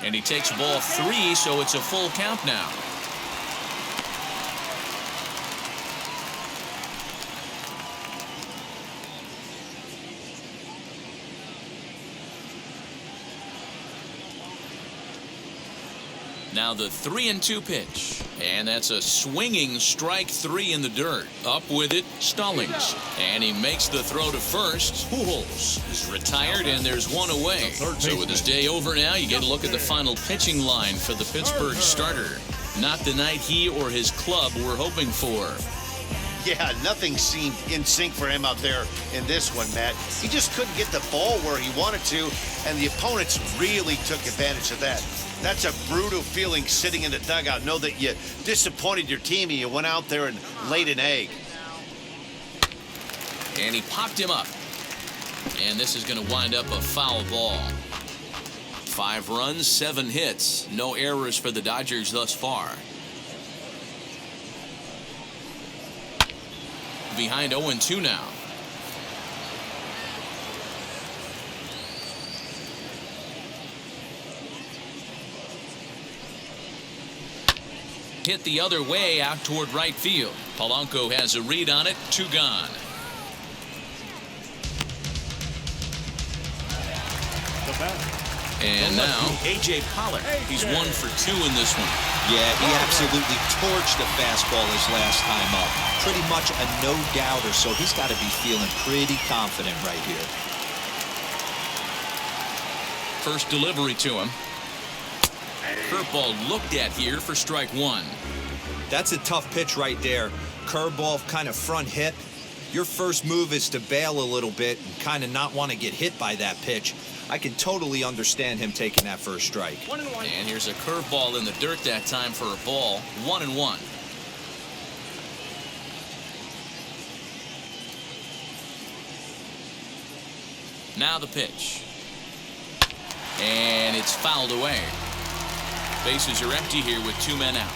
And he takes ball 3, so it's a full count now. Now the 3-2 pitch. And that's a swinging strike 3 in the dirt. Up with it, Stallings. And he makes the throw to first. Pujols is retired, and there's one away. So with his day over now, you get a look at the final pitching line for the Pittsburgh starter. Not the night he or his club were hoping for. Yeah, nothing seemed in sync for him out there in this one, Matt. He just couldn't get the ball where he wanted to, and the opponents really took advantage of that. That's a brutal feeling sitting in the dugout. Know that you disappointed your team and you went out there and laid an egg. And he popped him up. And this is going to wind up a foul ball. 5 runs, 7 hits. No errors for the Dodgers thus far. behind 0-2 now. Hit the other way out toward right field. Polanco has a read on it. 2 gone. And now A.J. Pollock. He's 1 for 2 in this one. Yeah, he absolutely torched the fastball his last time up. Pretty much a no-doubter, so he's got to be feeling pretty confident right here. First delivery to him. Curveball looked at here for strike 1. That's a tough pitch right there. Curveball, kind of front hip. Your first move is to bail a little bit and kind of not want to get hit by that pitch. I can totally understand him taking that first strike. 1-1. And here's a curveball in the dirt that time for a ball. 1-1. Now the pitch. And it's fouled away. Bases are empty here with 2 men out.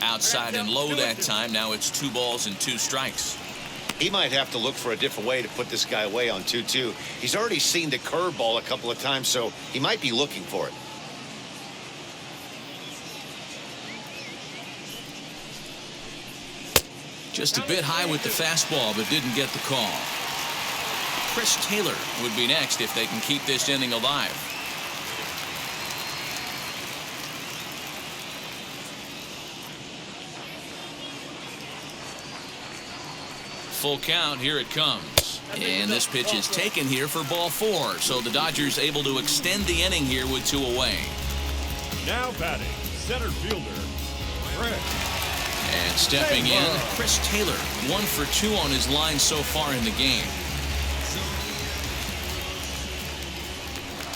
Outside and low that time. Now it's 2 balls and 2 strikes. He might have to look for a different way to put this guy away on 2-2. He's already seen the curveball a couple of times, so he might be looking for it. Just a bit high with the fastball, but didn't get the call. Chris Taylor would be next if they can keep this inning alive. Full count, here it comes. And this pitch is taken here for ball 4. So the Dodgers able to extend the inning here with 2 away. Now batting, center fielder, Fred. And stepping in, Chris Taylor, 1 for 2 on his line so far in the game.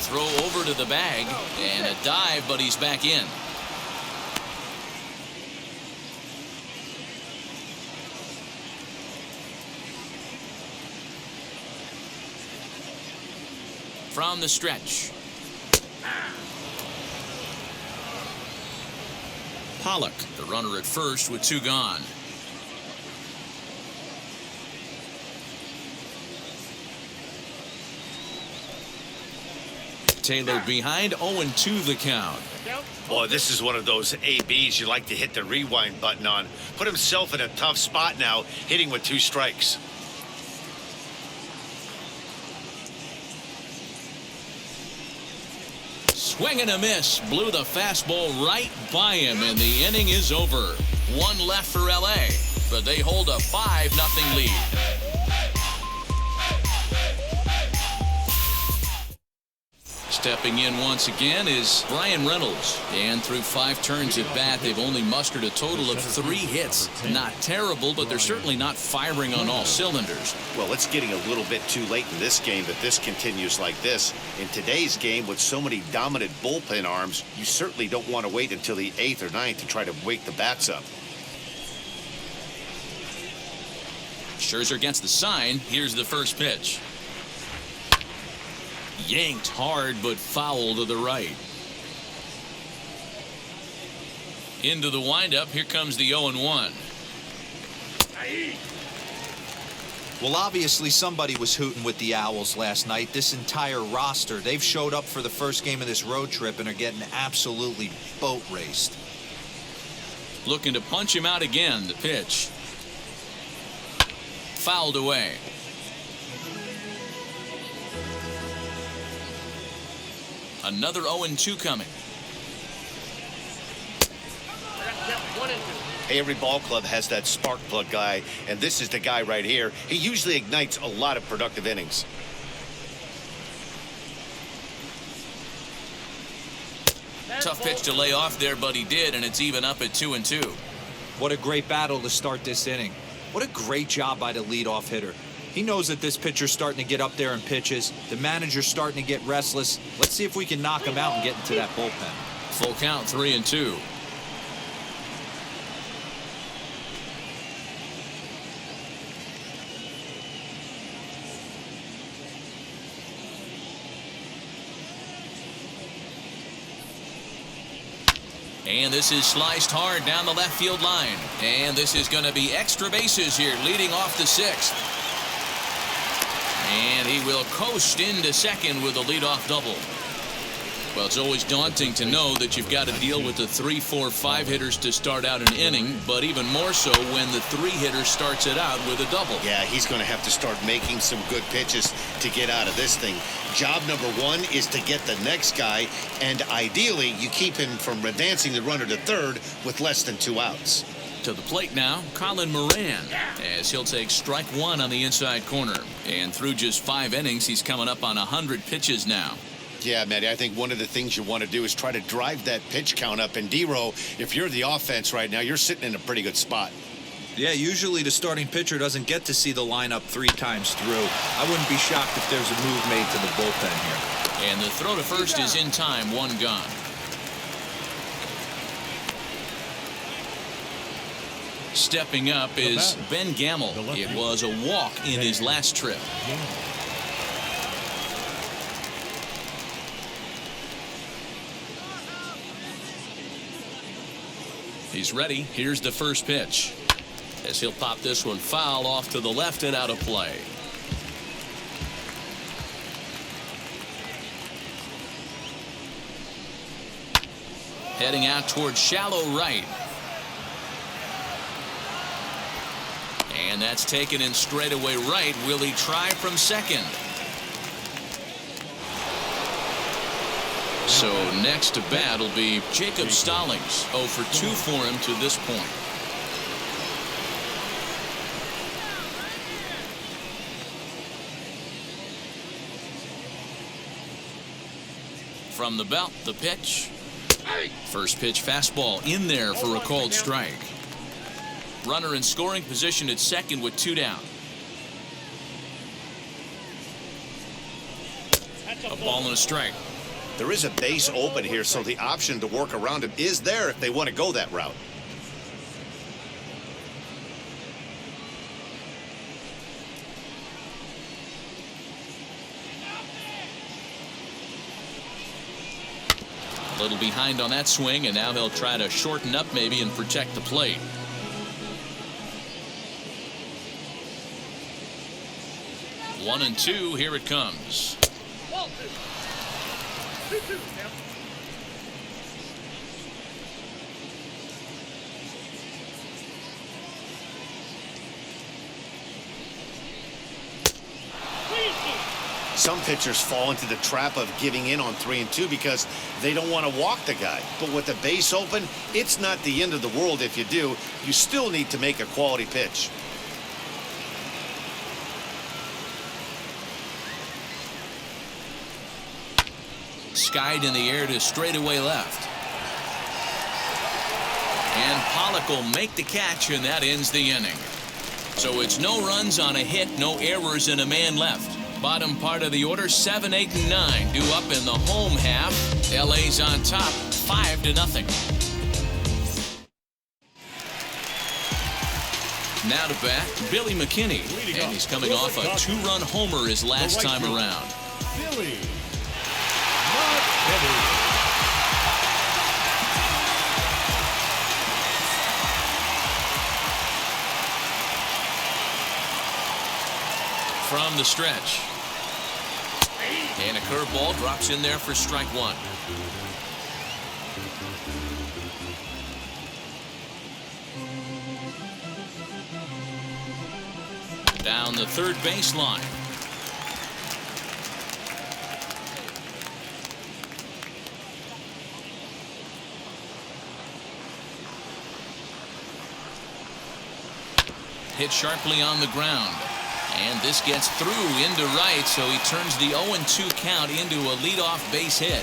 Throw over to the bag, and a dive, but he's back in. From the stretch. Pollock, the runner at first with 2 gone. Taylor behind, 0-2 the count. Boy, this is one of those ABs you like to hit the rewind button on. Put himself in a tough spot now, hitting with 2 strikes. Swing and a miss. Blew the fastball right by him, and the inning is over. 1 left for LA, but they hold a 5-0 lead. Stepping in once again is Bryan Reynolds. And through 5 turns at bat, they've only mustered a total of 3 hits. Not terrible, but they're certainly not firing on all cylinders. Well, it's getting a little bit too late in this game that this continues like this. In today's game, with so many dominant bullpen arms, you certainly don't want to wait until the 8th or 9th to try to wake the bats up. Scherzer gets the sign. Here's the first pitch. Yanked hard, but foul to the right. Into the windup. Here comes the 0-1. Well, obviously somebody was hooting with the Owls last night. This entire roster, they've showed up for the first game of this road trip and are getting absolutely boat raced. Looking to punch him out again. The pitch. Fouled away. Another 0-2 coming. Every ball club has that spark plug guy, and this is the guy right here. He usually ignites a lot of productive innings. Tough pitch to lay off there, but he did, and it's even up at 2-2. What a great battle to start this inning. What a great job by the leadoff hitter. He knows that this pitcher's starting to get up there in pitches. The manager's starting to get restless. Let's see if we can knock him out and get into that bullpen. Full count, 3-2. And this is sliced hard down the left field line. And this is going to be extra bases here, leading off the 6th. And he will coast into second with a leadoff double. Well, it's always daunting to know that you've got to deal with the 3, 4, 5 hitters to start out an inning, but even more so when the 3 hitter starts it out with a double. Yeah, he's going to have to start making some good pitches to get out of this thing. Job number 1 is to get the next guy, and ideally you keep him from advancing the runner to third with less than 2 outs. To the plate now, Colin Moran, as he'll take strike 1 on the inside corner. And through just 5 innings, he's coming up on 100 pitches now. Yeah, Matty, I think one of the things you want to do is try to drive that pitch count up. And D-Row, if you're the offense right now, you're sitting in a pretty good spot. Yeah, usually the starting pitcher doesn't get to see the lineup 3 times through. I wouldn't be shocked if there's a move made to the bullpen here. And the throw to first is in time, 1 gone. Stepping up is Ben Gamble. It was a walk in his last trip. He's ready. Here's the first pitch. As he'll pop this one foul off to the left and out of play. Heading out towards shallow right. And that's taken in straightaway right. Will he try from second? So next to bat will be Jacob Stallings. 0 for 2 for him to this point. From the belt, the pitch. First pitch fastball in there for a called strike. Runner in scoring position at second with 2 down. A ball and a strike. There is a base open here, so the option to work around him is there if they want to go that route. A little behind on that swing, and now he'll try to shorten up maybe and protect the plate. One and two, here it comes. Some pitchers fall into the trap of giving in on 3 and 2 because they don't want to walk the guy. But with the base open, it's not the end of the world if you do. You still need to make a quality pitch. Skied in the air to straightaway left. And Pollock will make the catch, and that ends the inning. So it's no runs on a hit, no errors, and a man left. Bottom part of the order, 7, 8, and 9 due up in the home half. LA's on top, 5-0. Now to bat, Billy McKinney, and he's coming off a 2-run homer his last time around. Billy. From the stretch. And a curveball drops in there for strike 1. Down the third baseline. Hit sharply on the ground. And this gets through into right, so he turns the 0-2 count into a leadoff base hit.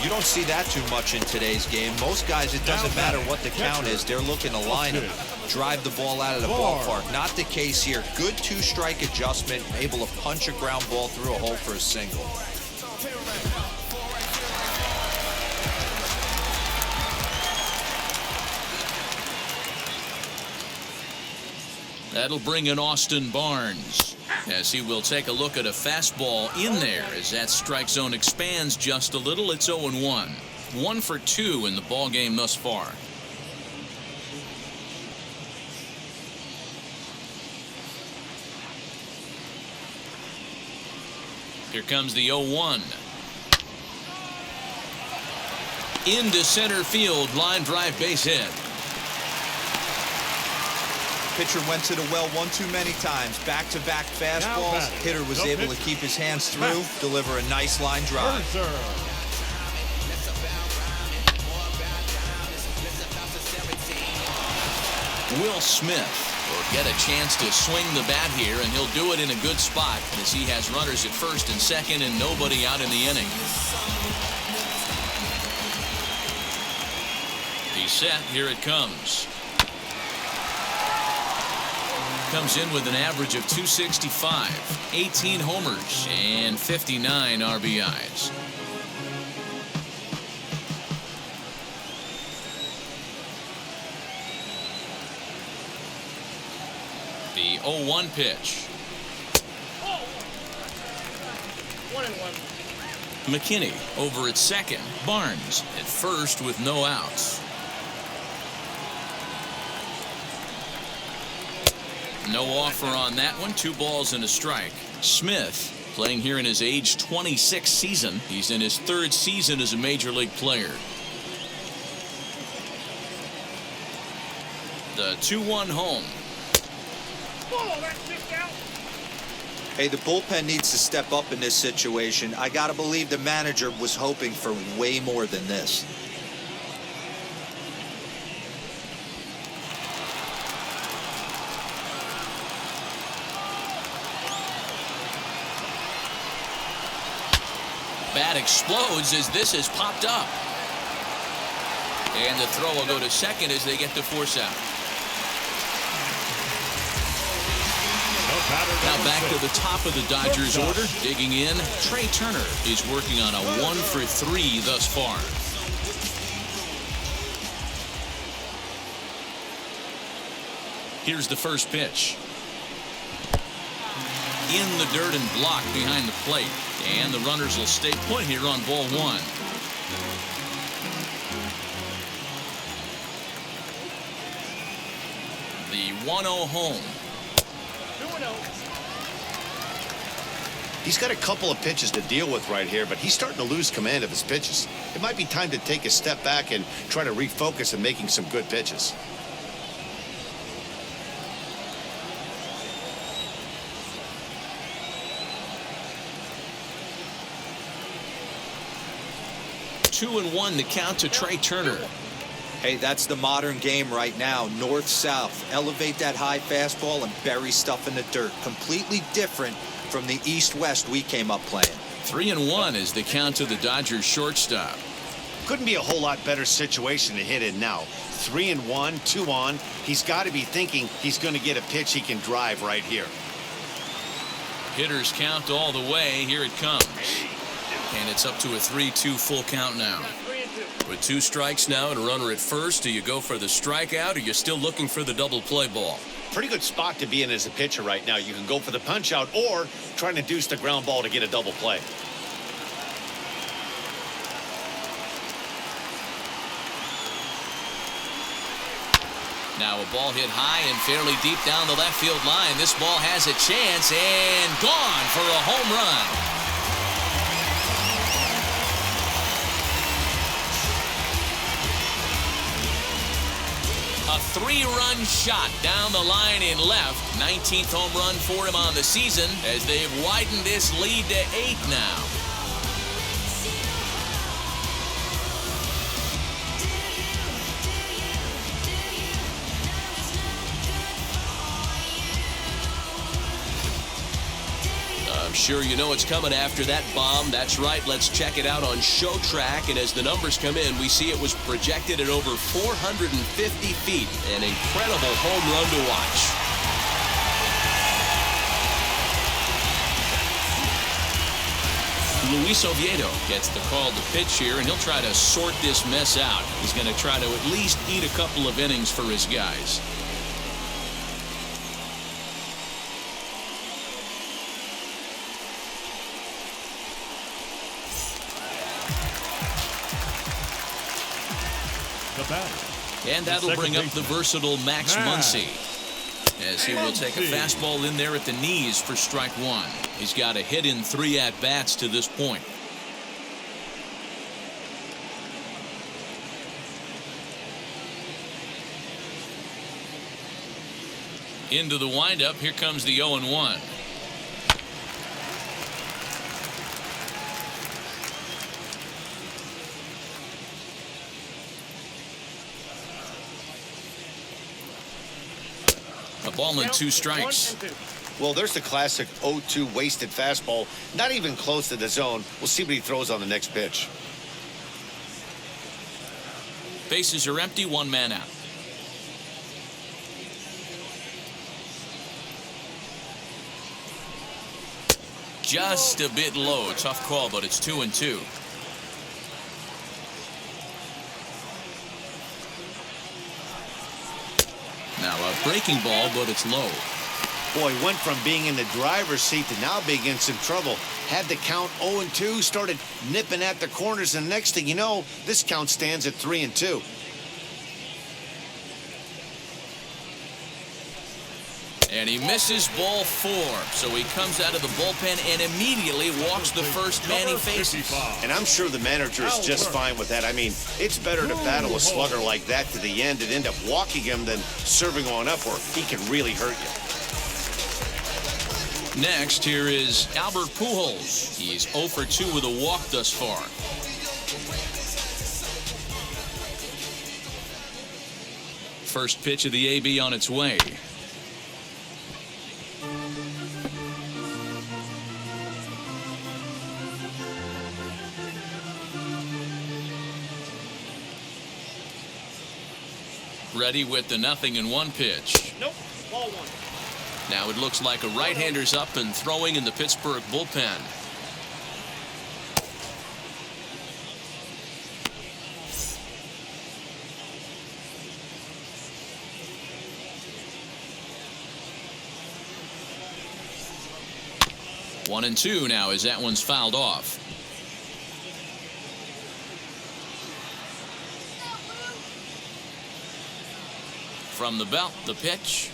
You don't see that too much in today's game. Most guys, it doesn't matter what the count is. They're looking to line him, drive the ball out of the ballpark. Not the case here. Good 2-strike adjustment, able to punch a ground ball through a hole for a single. That'll bring in Austin Barnes, as he will take a look at a fastball in there as that strike zone expands just a little. It's 0-1. 1 for 2 in the ball game thus far. Here comes the 0-1. Into center field, line drive, base hit. Pitcher went to the well one too many times. Back-to-back fastballs. Hitter was able to keep his hands through, deliver a nice line drive. Will Smith will get a chance to swing the bat here, and he'll do it in a good spot as he has runners at first and second and nobody out in the inning. He's set. Here it comes. Comes in with an average of 265, 18 homers, and 59 RBIs. The 0-1 pitch. 1-1. McKinney over at second. Barnes at first with no outs. No offer on that one. 2 balls and a strike. Smith playing here in his age 26 season. He's in his 3rd season as a major league player. The 2-1 home. Hey, the bullpen needs to step up in this situation. I gotta believe the manager was hoping for way more than this. Bat explodes as this has popped up. And the throw will go to second as they get the force out. Now back to the top of the Dodgers order. Digging in, Trey Turner is working on a 1 for 3 thus far. Here's the first pitch. In the dirt and blocked behind the plate. And the runners will stay put here on ball 1. The 1-0 home. He's got a couple of pitches to deal with right here, but he's starting to lose command of his pitches. It might be time to take a step back and try to refocus on making some good pitches. Two and 1 to count to Trey Turner. Hey, that's the modern game right now. North-south. Elevate that high fastball and bury stuff in the dirt. Completely different from the east-west we came up playing. 3-1 is the count to the Dodgers shortstop. Couldn't be a whole lot better situation to hit in now. 3-1, 2 on. He's got to be thinking he's going to get a pitch he can drive right here. Hitters count all the way. Here it comes. And it's up to a 3-2 full count now. With 2 strikes now and a runner at first, do you go for the strikeout or you're still looking for the double play ball? Pretty good spot to be in as a pitcher right now. You can go for the punch out or try to deuce the ground ball to get a double play. Now a ball hit high and fairly deep down the left field line. This ball has a chance and gone for a home run. A 3-run shot down the line in left. 19th home run for him on the season as they've widened this lead to 8 now. I'm sure you know what's coming after that bomb. That's right. Let's check it out on Show Track. And as the numbers come in, we see it was projected at over 450 feet. An incredible home run to watch. Luis Oviedo gets the call to pitch here, and he'll try to sort this mess out. He's going to try to at least eat a couple of innings for his guys. batter. And that'll bring up the versatile Max Muncy, as he will take a fastball in there at the knees for strike one. He's got a hit in 3 at-bats to this point. Into the windup, here comes the 0-1. A ball and 2 strikes. Well, there's the classic 0-2 wasted fastball. Not even close to the zone. We'll see what he throws on the next pitch. Bases are empty, 1 man out. Just a bit low. Tough call, but it's 2-2. Now a breaking ball, but it's low. Boy, went from being in the driver's seat to now being in some trouble. Had the count 0-2, started nipping at the corners, and next thing you know, this count stands at 3-2. And he misses ball 4, so he comes out of the bullpen and immediately walks the first man he faces. And I'm sure the manager is just fine with that. I mean, it's better to battle a slugger like that to the end and end up walking him than serving on up where he can really hurt you. Next, here is Albert Pujols. He's 0 for 2 with a walk thus far. First pitch of the AB on its way. Ready with the 0-1 pitch. Nope, ball 1. Now it looks like a right-hander's up and throwing in the Pittsburgh bullpen. One and 2 now as that one's fouled off. From the belt, the pitch.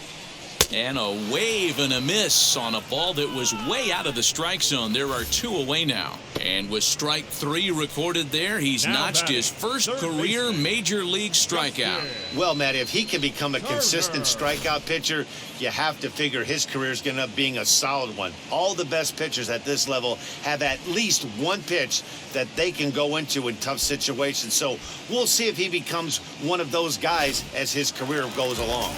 And a wave and a miss on a ball that was way out of the strike zone. There are 2 away now. And with strike 3 recorded there, he's notched his first career major league strikeout. Well, Matt, if he can become a consistent strikeout pitcher, you have to figure his career is going to end up being a solid one. All the best pitchers at this level have at least one pitch that they can go into in tough situations. So we'll see if he becomes one of those guys as his career goes along.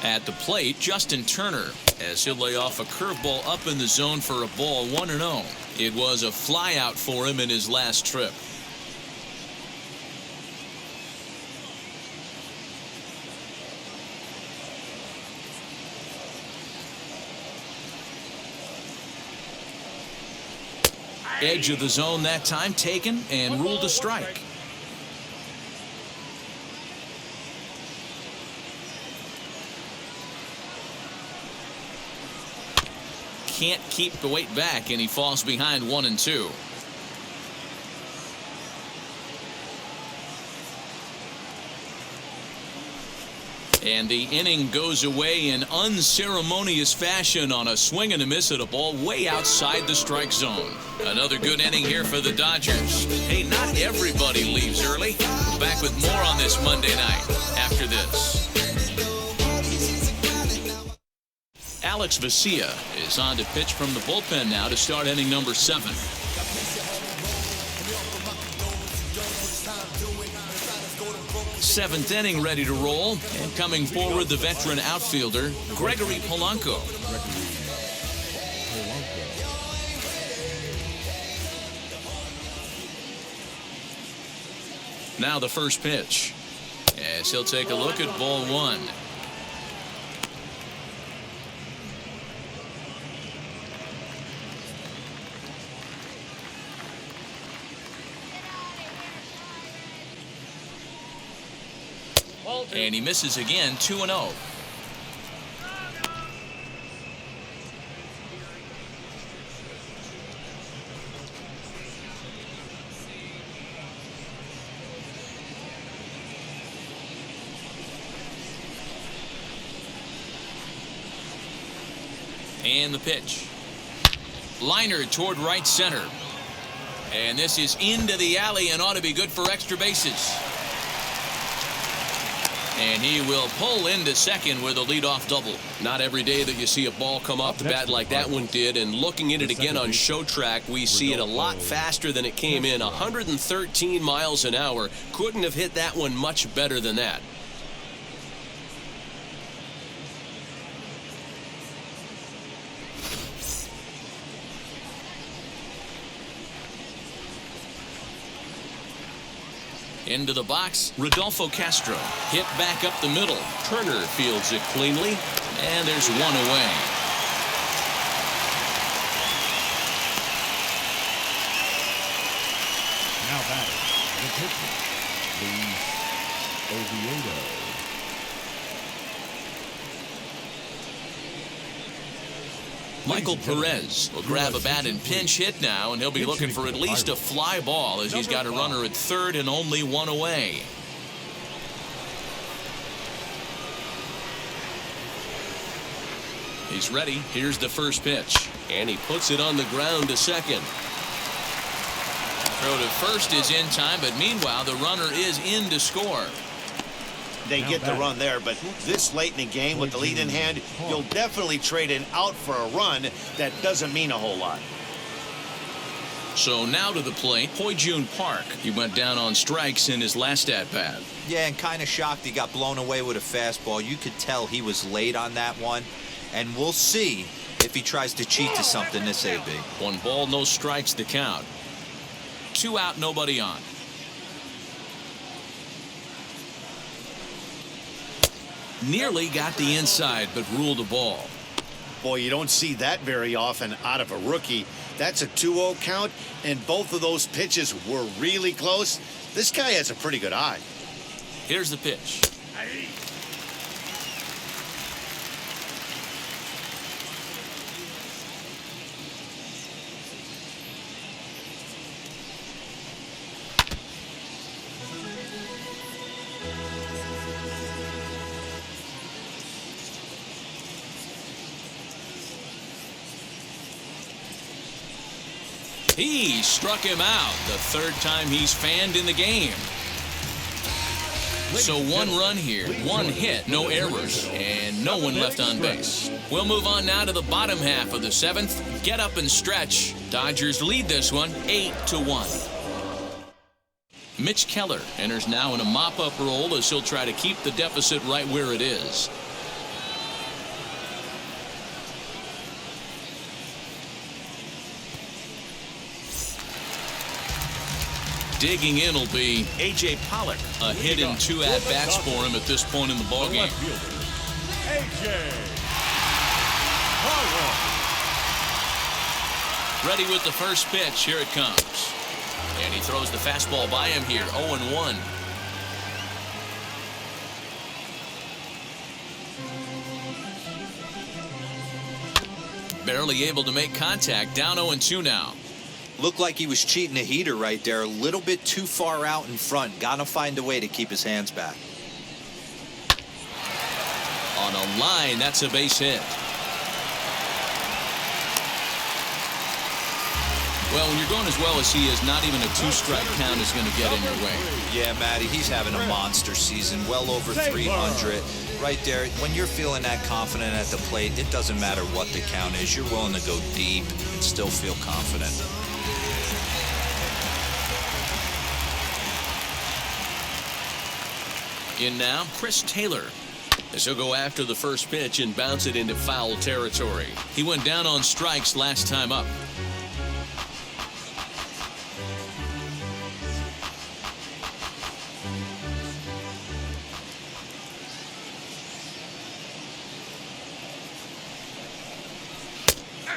At the plate, Justin Turner, as he'll lay off a curveball up in the zone for a ball, 1-0. It was a flyout for him in his last trip. Edge of the zone that time taken and ruled a strike. Can't keep the weight back, and he falls behind 1-2. And the inning goes away in unceremonious fashion on a swing and a miss at a ball way outside the strike zone. Another good inning here for the Dodgers. Hey, not everybody leaves early. We're back with more on this Monday night after this. Alex Vesia is on to pitch from the bullpen now to start inning number 7. Seventh inning ready to roll, and coming forward the veteran outfielder Gregory Polanco. Now the first pitch, as he'll take a look at ball 1. And he misses again, 2-0. And the pitch. Liner toward right center. And this is into the alley and ought to be good for extra bases. And he will pull into second with a leadoff double. Not every day that you see a ball come off the bat like that one did. And looking at it again on show track, we see it a lot faster than it came in. 113 miles an hour. Couldn't have hit that one much better than that. Into the box, Rodolfo Castro. Hit back up the middle. Turner fields it cleanly, and there's one away. Now batting, the pitcher, Luis Oviedo. Michael Perez will grab a bat and pinch hit now, and he'll be looking for at least a fly ball as he's got a runner at third and only one away. He's ready. Here's the first pitch. And he puts it on the ground to second. Throw to first is in time, but meanwhile the runner is in to score. They get the run there, but this late in the game with the lead in hand, you'll definitely trade an out for a run. That doesn't mean a whole lot. So now to the plate, Hoyjun Park. He went down on strikes in his last at-bat. Yeah, and kind of shocked he got blown away with a fastball. You could tell he was late on that one. And we'll see if he tries to cheat to something this AB. 1 ball, no strikes to count. 2 out, nobody on. Nearly got the inside, but ruled a ball. Boy, you don't see that very often out of a rookie. That's a 2-0 count, and both of those pitches were really close. This guy has a pretty good eye. Here's the pitch. He struck him out, the third time he's fanned in the game. So 1 run here, 1 hit, no errors, and no one left on base. We'll move on now to the bottom half of the 7th. Get up and stretch. Dodgers lead this one 8-1. Mitch Keller enters now in a mop-up role as he'll try to keep the deficit right where it is. Digging in will be A.J. Pollock. A hit in 2 at-bats for him at this point in the ballgame. A.J. Pollock. Ready with the first pitch. Here it comes. And he throws the fastball by him here. 0-1. Barely able to make contact. Down 0-2 now. Looked like he was cheating a heater right there. A little bit too far out in front. Gotta find a way to keep his hands back. On a line, that's a base hit. Well, when you're going as well as he is, not even a 2-strike count is going to get in your way. Yeah, Matty, he's having a monster season. Well over 300. Right there, when you're feeling that confident at the plate, it doesn't matter what the count is. You're willing to go deep and still feel confident. In now, Chris Taylor, as he'll go after the first pitch and bounce it into foul territory. He went down on strikes last time up.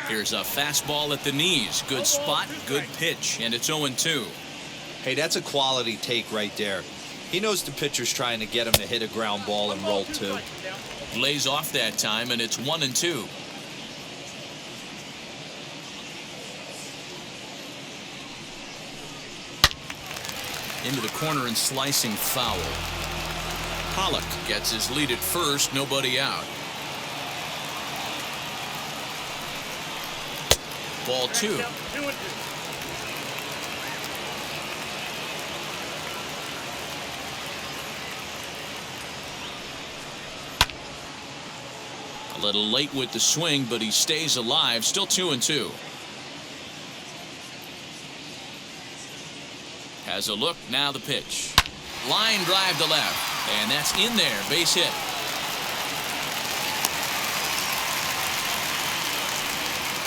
Here's a fastball at the knees. Good spot, good pitch, and it's 0-2. Hey, that's a quality take right there. He knows the pitcher's trying to get him to hit a ground ball and roll 2. Lays off that time, and it's 1-2. Into the corner and slicing foul. Pollock gets his lead at first, nobody out. Ball 2. A little late with the swing, but he stays alive. Still 2-2. Has a look. Now the pitch. Line drive to left. And that's in there. Base hit.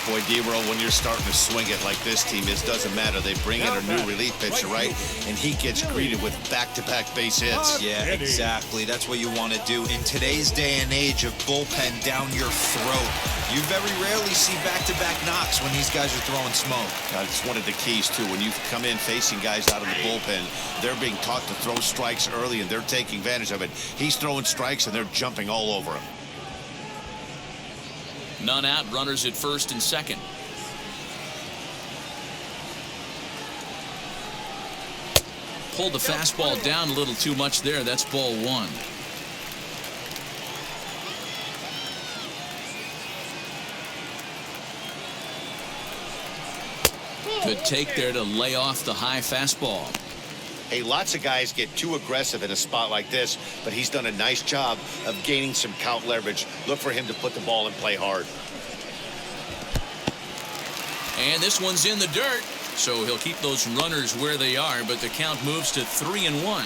Boy, D-Roll, when you're starting to swing it like this team is, doesn't matter. They bring in a new relief pitcher, right? And he gets greeted with back-to-back base hits. Yeah, exactly. That's what you want to do. In today's day and age of bullpen down your throat, you very rarely see back-to-back knocks when these guys are throwing smoke. It's one of the keys, too. When you come in facing guys out of the bullpen, they're being taught to throw strikes early, and they're taking advantage of it. He's throwing strikes, and they're jumping all over him. None out, runners at first and second. Pulled the fastball down a little too much there. That's ball 1. Good take there to lay off the high fastball. Hey, lots of guys get too aggressive in a spot like this, but he's done a nice job of gaining some count leverage. Look for him to put the ball in play hard. And this one's in the dirt, so he'll keep those runners where they are, but the count moves to 3-1.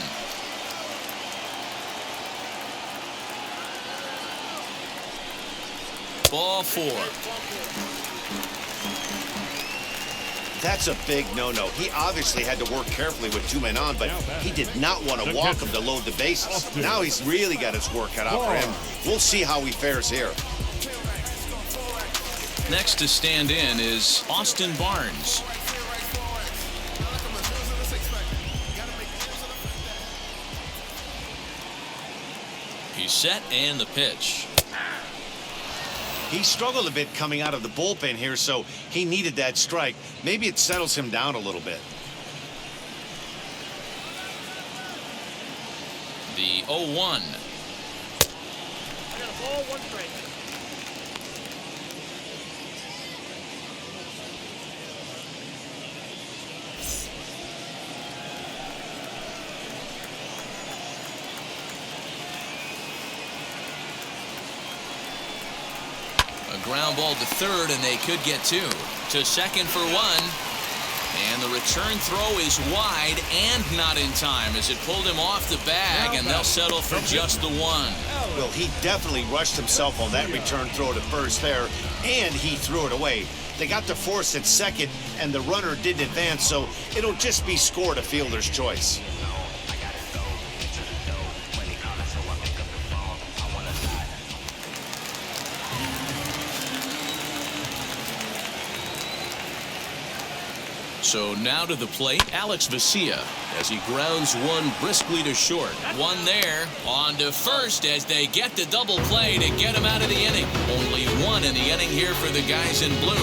Ball 4. That's a big no-no. He obviously had to work carefully with 2 men on, but he did not want to walk him to load the bases. Now he's really got his work cut out for him. We'll see how he fares here. Next to stand in is Austin Barnes. He's set and the pitch. He struggled a bit coming out of the bullpen here, so he needed that strike. Maybe it settles him down a little bit. The 0-1. I got a ball, 1 strike. Ground ball to third, and they could get 2. To second for 1. And the return throw is wide and not in time as it pulled him off the bag, and they'll settle for just the 1. Well, he definitely rushed himself on that return throw to first there, and he threw it away. They got the force at second, and the runner didn't advance, so it'll just be scored a fielder's choice. So now to the plate, Alex Vesia, as he grounds 1 briskly to short. 1 there, on to first as they get the double play to get him out of the inning. Only 1 in the inning here for the guys in blue.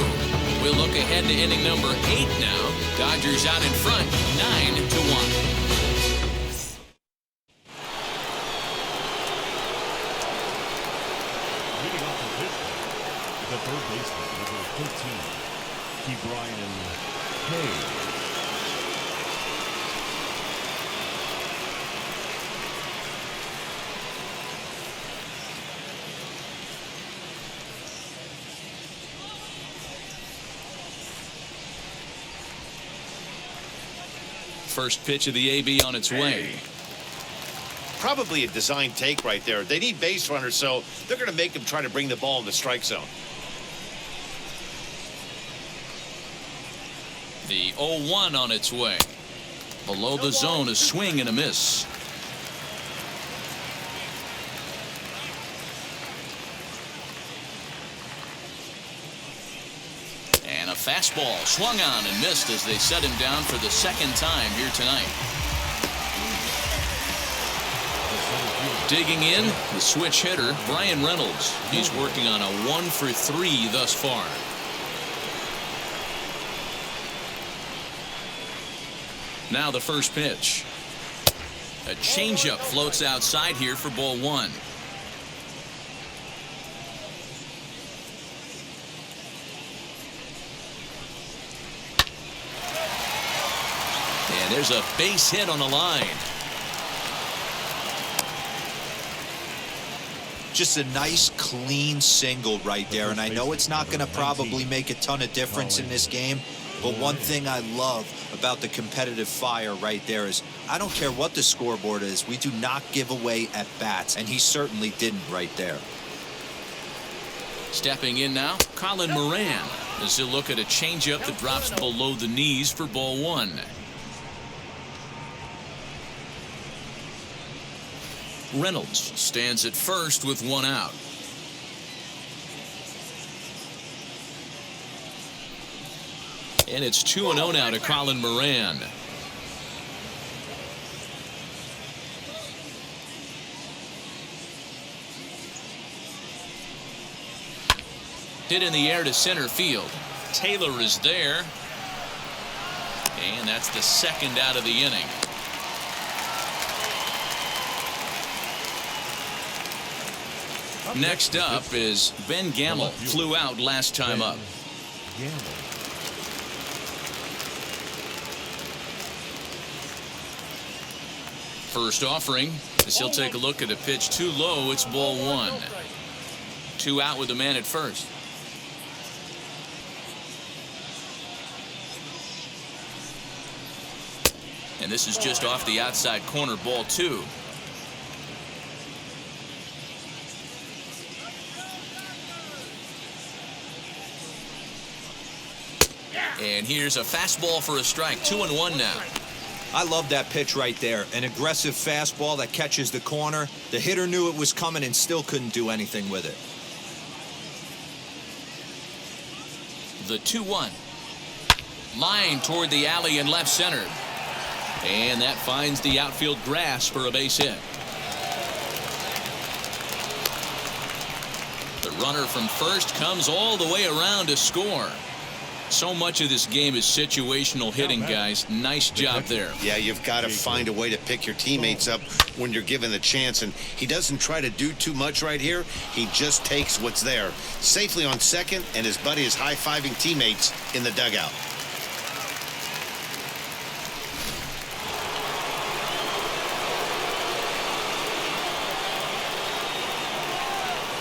We'll look ahead to inning number 8 now. Dodgers out in front, 9-1. Leading off the pitch, the third baseman, number 13, Brian Hayes. First pitch of the AB on its way. Probably a design take right there. They need base runners, so they're going to make them try to bring the ball in the strike zone. The 0-1 on its way. Below the zone, a swing and a miss. And a fastball swung on and missed as they set him down for the second time here tonight. Digging in, the switch hitter, Brian Reynolds. He's working on a 1 for 3 thus far. Now the first pitch. A changeup floats outside here for ball 1. There's a base hit on the line. Just a nice, clean single right there. And I know it's not going to probably make a ton of difference in this game, but one thing I love about the competitive fire right there is I don't care what the scoreboard is, we do not give away at bats, and he certainly didn't right there. Stepping in now, Colin Moran, as he'll look at a changeup that drops below the knees for ball one. Reynolds stands at first with one out. And it's 2-0 now to Colin Moran. Hit in the air to center field. Taylor is there. And that's the second out of the inning. Next up is Ben Gamble. Flew out last time up. First offering, as he'll take a look at a pitch too low. It's ball one. 2 out with the man at first. And this is just off the outside corner, ball two. And here's a fastball for a strike. 2-1 now. I love that pitch right there. An aggressive fastball that catches the corner. The hitter knew it was coming and still couldn't do anything with it. The 2-1. Line toward the alley in left center. And that finds the outfield grass for a base hit. The runner from first comes all the way around to score. So much of this game is situational hitting, guys. Nice job there. Yeah, you've got to find a way to pick your teammates up when you're given the chance, and he doesn't try to do too much right here. He just takes what's there. Safely on second, and his buddy is high-fiving teammates in the dugout.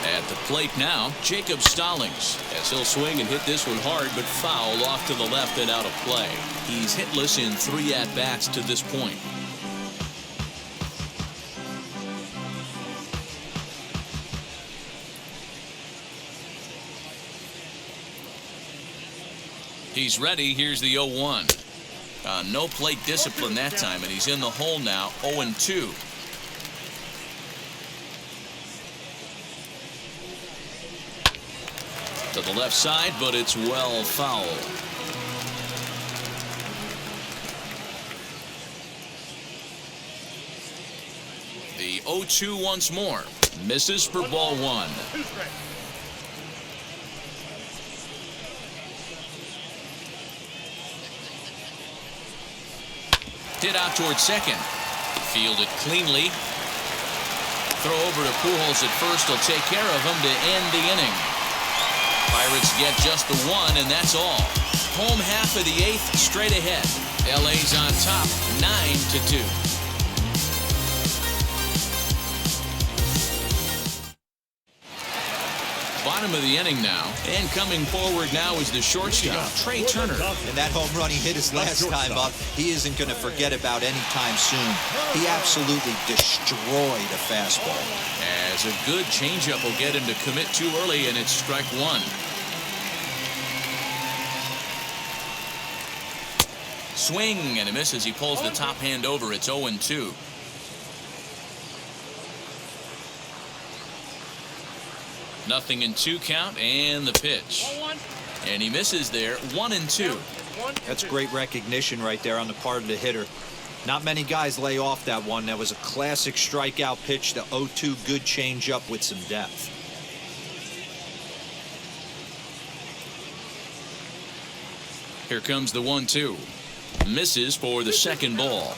At the plate now, Jacob Stallings, as he'll swing and hit this one hard, but foul off to the left and out of play. He's hitless in 3 at-bats to this point. He's ready. Here's the 0-1. No plate discipline that time, and he's in the hole now, 0-2. To the left side, but it's well foul. The 0-2 once more. Misses for ball one. Hit out towards second. Fielded cleanly. Throw over to Pujols at first. Will take care of him to end the inning. Pirates get just the one, and that's all. Home half of the 8th, straight ahead. LA's on top, 9-2. Bottom of the inning now, and coming forward now is the shortstop, Trey Turner. And that home run he hit his last time up, he isn't going to forget about any time soon. He absolutely destroyed a fastball. As a good changeup will get him to commit too early, and it's strike one. Swing and a miss as he pulls the top hand over. It's 0-2. Nothing in 2 count, and the pitch. And he misses there. 1-2. That's great recognition right there on the part of the hitter. Not many guys lay off that one. That was a classic strikeout pitch. The 0-2 good changeup with some depth. Here comes the 1-2. Misses for the second ball.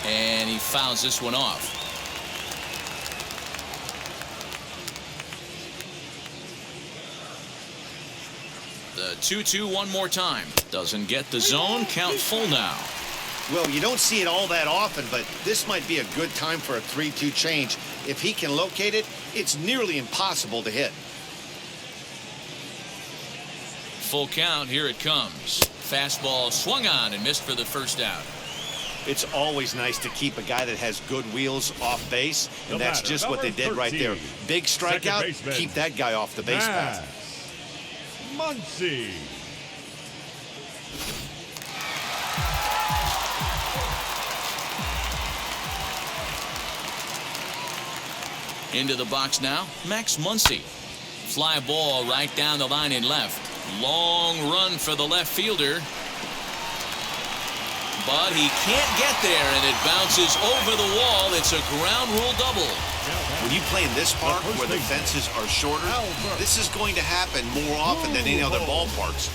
And he fouls this one off. 2-2 one more time. Doesn't get the zone. Count full now. Well, you don't see it all that often, but this might be a good time for a 3-2 change. If he can locate it, it's nearly impossible to hit. Full count. Here it comes. Fastball swung on and missed for the first out. It's always nice to keep a guy that has good wheels off base, and that's just what they did right there. Big strikeout, keep that guy off the base path. Muncy. Into the box now, Max Muncy. Fly ball right down the line in left. Long run for the left fielder. But he can't get there, and it bounces over the wall. It's a ground rule double. When you play in this park where the fences are shorter, this is going to happen more often than any other ballparks.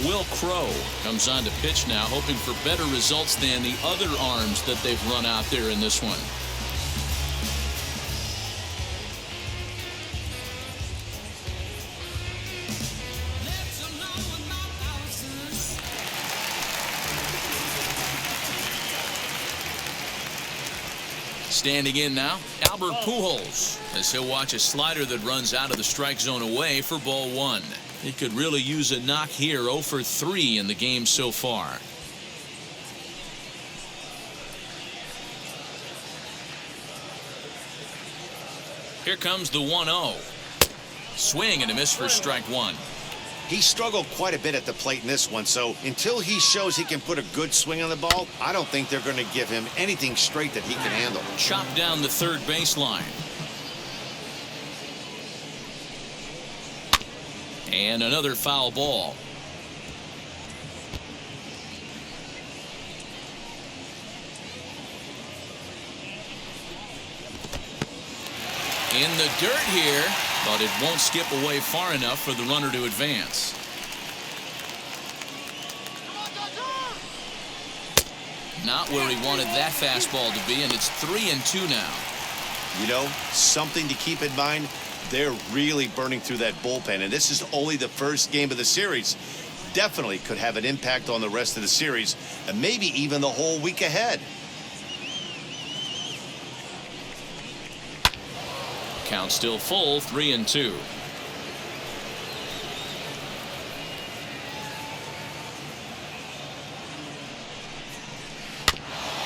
Will Crow comes on to pitch now, hoping for better results than the other arms that they've run out there in this one. Standing in now, Albert Pujols, as he'll watch a slider that runs out of the strike zone away for ball one. He could really use a knock here. 0 for 3 in the game so far. Here comes the 1-0. Swing and a miss for strike one. He struggled quite a bit at the plate in this one, so until he shows he can put a good swing on the ball, I don't think they're going to give him anything straight that he can handle. Chopped down the third baseline. And another foul ball. In the dirt here, but it won't skip away far enough for the runner to advance. Not where he wanted that fastball to be, and it's 3-2 now. You know, something to keep in mind, they're really burning through that bullpen, and this is only the first game of the series. Definitely could have an impact on the rest of the series, and maybe even the whole week ahead. Count still full, 3-2.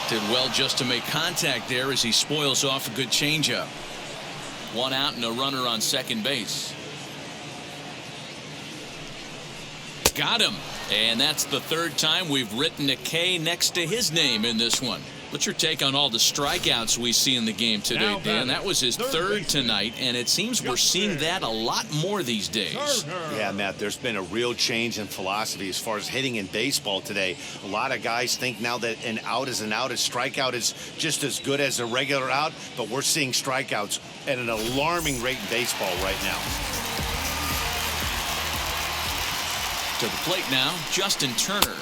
Did well just to make contact there as he spoils off a good changeup. One out and a runner on second base. Got him. And that's the third time we've written a K next to his name in this one. What's your take on all the strikeouts we see in the game today, Dan? That was his third tonight, and it seems we're seeing that a lot more these days. Yeah, Matt, there's been a real change in philosophy as far as hitting in baseball today. A lot of guys think now that an out is an out, a strikeout is just as good as a regular out, but we're seeing strikeouts at an alarming rate in baseball right now. To the plate now, Justin Turner,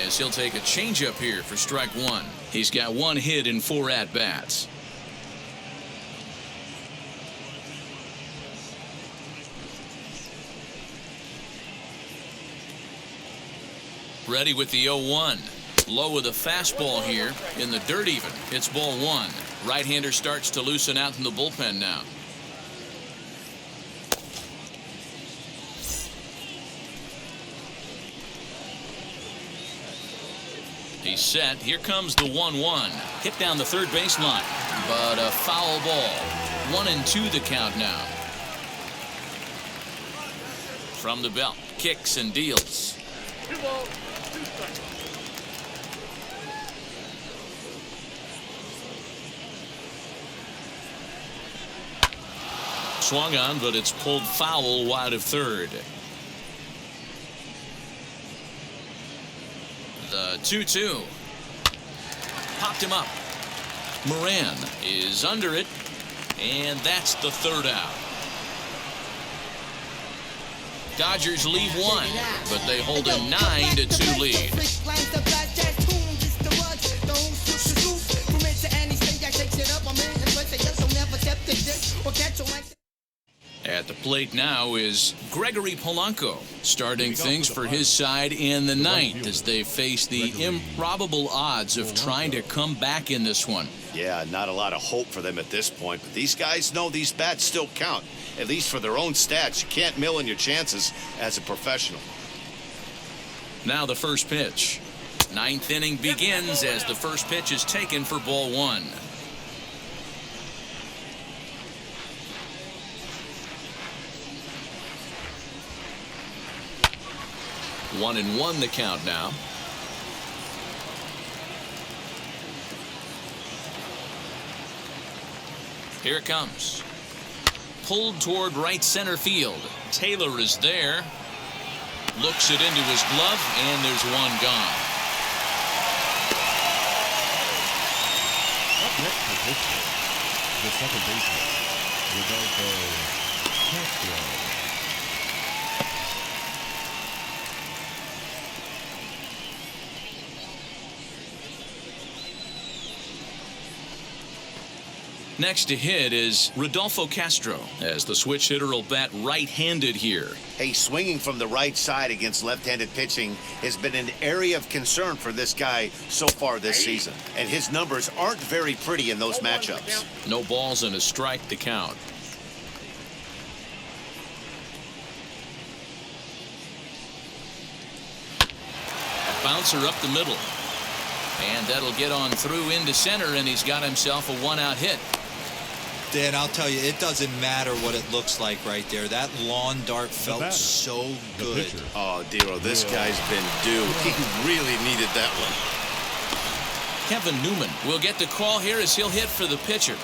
as he'll take a changeup here for strike one. He's got one hit in 4 at-bats. Ready with the 0-1. Low with a fastball here in the dirt even. It's ball one. Right-hander starts to loosen out in the bullpen now. He's set. Here comes the 1-1. Hit down the third baseline, but a foul ball. 1-2 the count now. From the belt, kicks and deals. 2 balls, 2 strikes. Swung on, but it's pulled foul wide of third. The 2-2. Popped him up. Moran is under it, and that's the third out. Dodgers leave one, but they hold a 9-2 lead. At the plate now is Gregory Polanco, starting things for his side in the ninth as they face the improbable odds of trying to come back in this one. Yeah, not a lot of hope for them at this point, but these guys know these bats still count, at least for their own stats. You can't mill in your chances as a professional. Now the first pitch. Ninth inning begins as the first pitch is taken for ball one. 1-1 the count now. Here it comes. Pulled toward right center field. Taylor is there. Looks it into his glove, and there's one gone. Up next for Pittsburgh, the second baseman, Scherzer. Next to hit is Rodolfo Castro, as the switch hitter will bat right-handed here. Hey, swinging from the right side against left-handed pitching has been an area of concern for this guy so far this season. And his numbers aren't very pretty in those matchups. No balls and a strike to count. A bouncer up the middle. And that'll get on through into center, and he's got himself a one-out hit. Dan, I'll tell you, it doesn't matter what it looks like right there. That lawn dart felt so good. Oh, Dero, this guy's been due. He really needed that one. Kevin Newman will get the call here as he'll hit for the pitcher.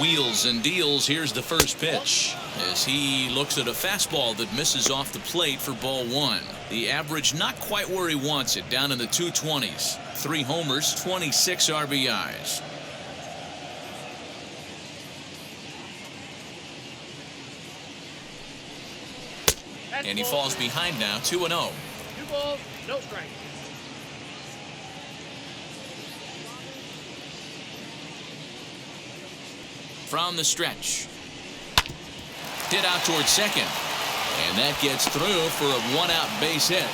Wheels and deals. Here's the first pitch as he looks at a fastball that misses off the plate for ball one. The average not quite where he wants it, down in the 220s. 3 homers, 26 RBIs. And he falls behind now, 2-0. 2 balls, no strikes. From the stretch. Hit out towards second. And that gets through for a one-out base hit.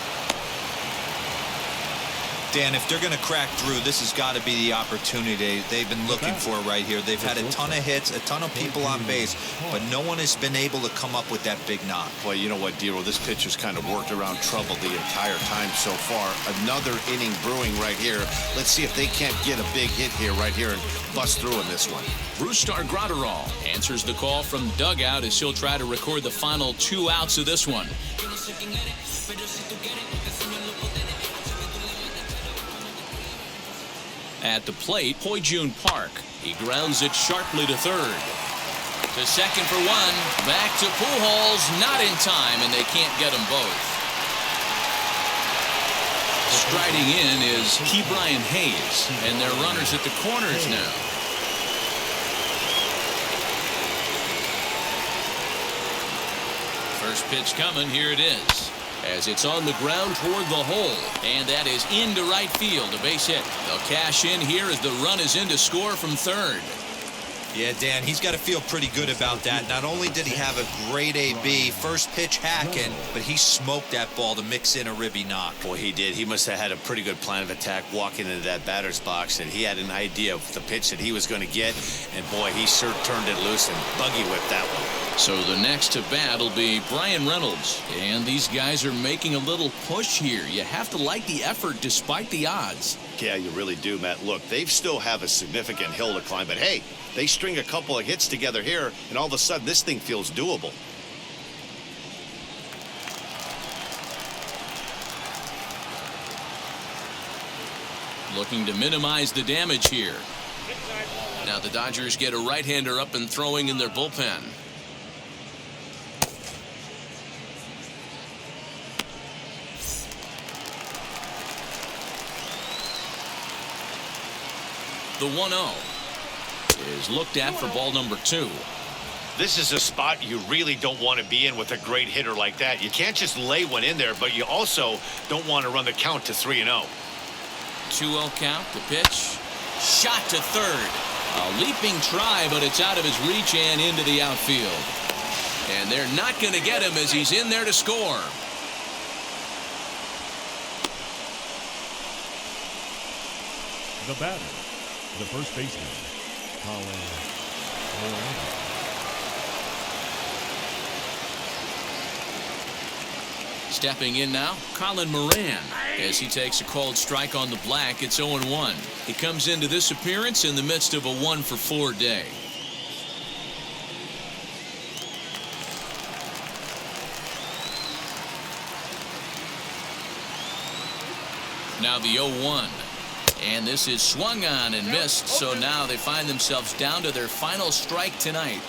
Dan, if they're going to crack through, this has got to be the opportunity they've been looking for right here. They've had a ton of hits, a ton of people on base, but no one has been able to come up with that big knock. Boy, you know what, Dero? This pitcher's kind of worked around trouble the entire time so far. Another inning brewing right here. Let's see if they can't get a big hit here, right here, and bust through in this one. Brustar Graterol answers the call from dugout as he'll try to record the final 2 outs of this one. At the plate, Hoyjun Park. He grounds it sharply to third. To second for one. Back to Pujols. Not in time, and they can't get them both. Striding in is Ke'Bryan Hayes, and they're runners at the corners now. First pitch coming. Here it is. As it's on the ground toward the hole. And that is into right field. A base hit. They'll cash in here as the run is in to score from third. Yeah, Dan, he's got to feel pretty good about that. Not only did he have a great AB, first pitch hacking, but he smoked that ball to mix in a ribby knock. Boy, he did. He must have had a pretty good plan of attack walking into that batter's box, and he had an idea of the pitch that he was going to get, and boy, he sure turned it loose and buggy whipped that one. So the next to bat will be Brian Reynolds, and these guys are making a little push here. You have to like the effort despite the odds. Yeah, you really do, Matt. Look, they still have a significant hill to climb, but hey, they string a couple of hits together here, and all of a sudden this thing feels doable. Looking to minimize the damage here. Now the Dodgers get a right-hander up and throwing in their bullpen. The 1-0 is looked at for ball number 2. This is a spot you really don't want to be in with a great hitter like that. You can't just lay one in there, but you also don't want to run the count to 3-0. 2-0 count, the pitch. Shot to third. A leaping try, but it's out of his reach and into the outfield. And they're not going to get him as he's in there to score. The batter, the first baseman, Colin Moran. Stepping in now, Colin Moran, as he takes a called strike on the black. It's 0-1. He comes into this appearance in the midst of a 1-for-4 day. Now the 0-1. And this is swung on and missed, so now they find themselves down to their final strike tonight.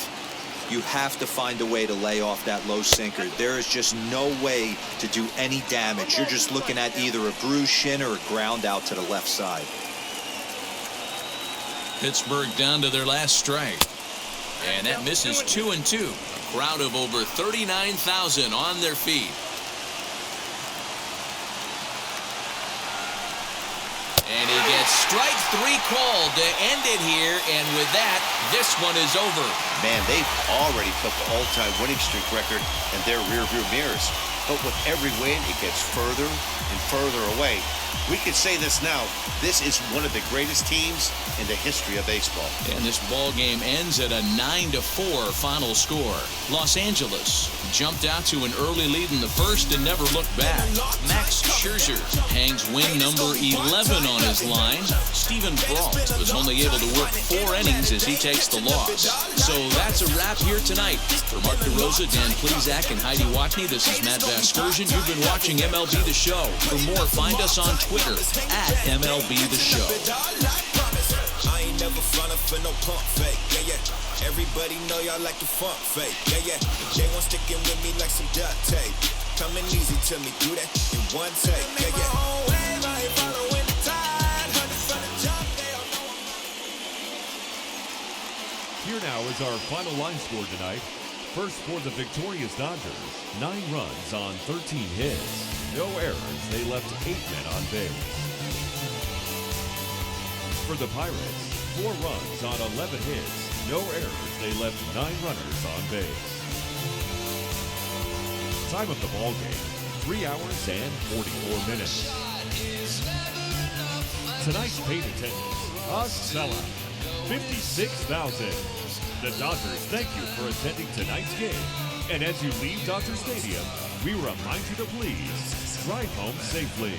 You have to find a way to lay off that low sinker. There is just no way to do any damage. You're just looking at either a bruised shin or a ground out to the left side. Pittsburgh down to their last strike. And that misses 2-2. A crowd of over 39,000 on their feet. And he gets strike 3 called to end it here, and with that, this one is over. Man, they've already put the all-time winning streak record in their rearview mirrors. But with every win, it gets further and further away. We could say this now. This is one of the greatest teams in the history of baseball. And this ball game ends at a 9-4 final score. Los Angeles jumped out to an early lead in the first and never looked back. Max Scherzer hangs win number 11 on his line. Steven Brault was only able to work 4 innings as he takes the loss. So that's a wrap here tonight. For Mark DeRosa, Dan Plezak, and Heidi Watney, this is Matt Vasgersian. You've been watching MLB The Show. For more, find us on Twitter at MLB The Show. I ain't never frontin' for no pump fake. Yeah, yeah. Everybody know y'all like the funk fake. Yeah, yeah. They won't stickin' with me like some duct tape. Coming easy to me, do that in one take. Yeah, yeah. Here now is our final line score tonight. First for the victorious Dodgers, 9 runs on 13 hits. No errors, they left 8 men on base. For the Pirates, 4 runs on 11 hits. No errors, they left 9 runners on base. Time of the ball game, 3 hours and 44 minutes. Tonight's paid attendance, a sellout, 56,000. The Dodgers thank you for attending tonight's game. And as you leave Dodger Stadium, we remind you to please drive home safely.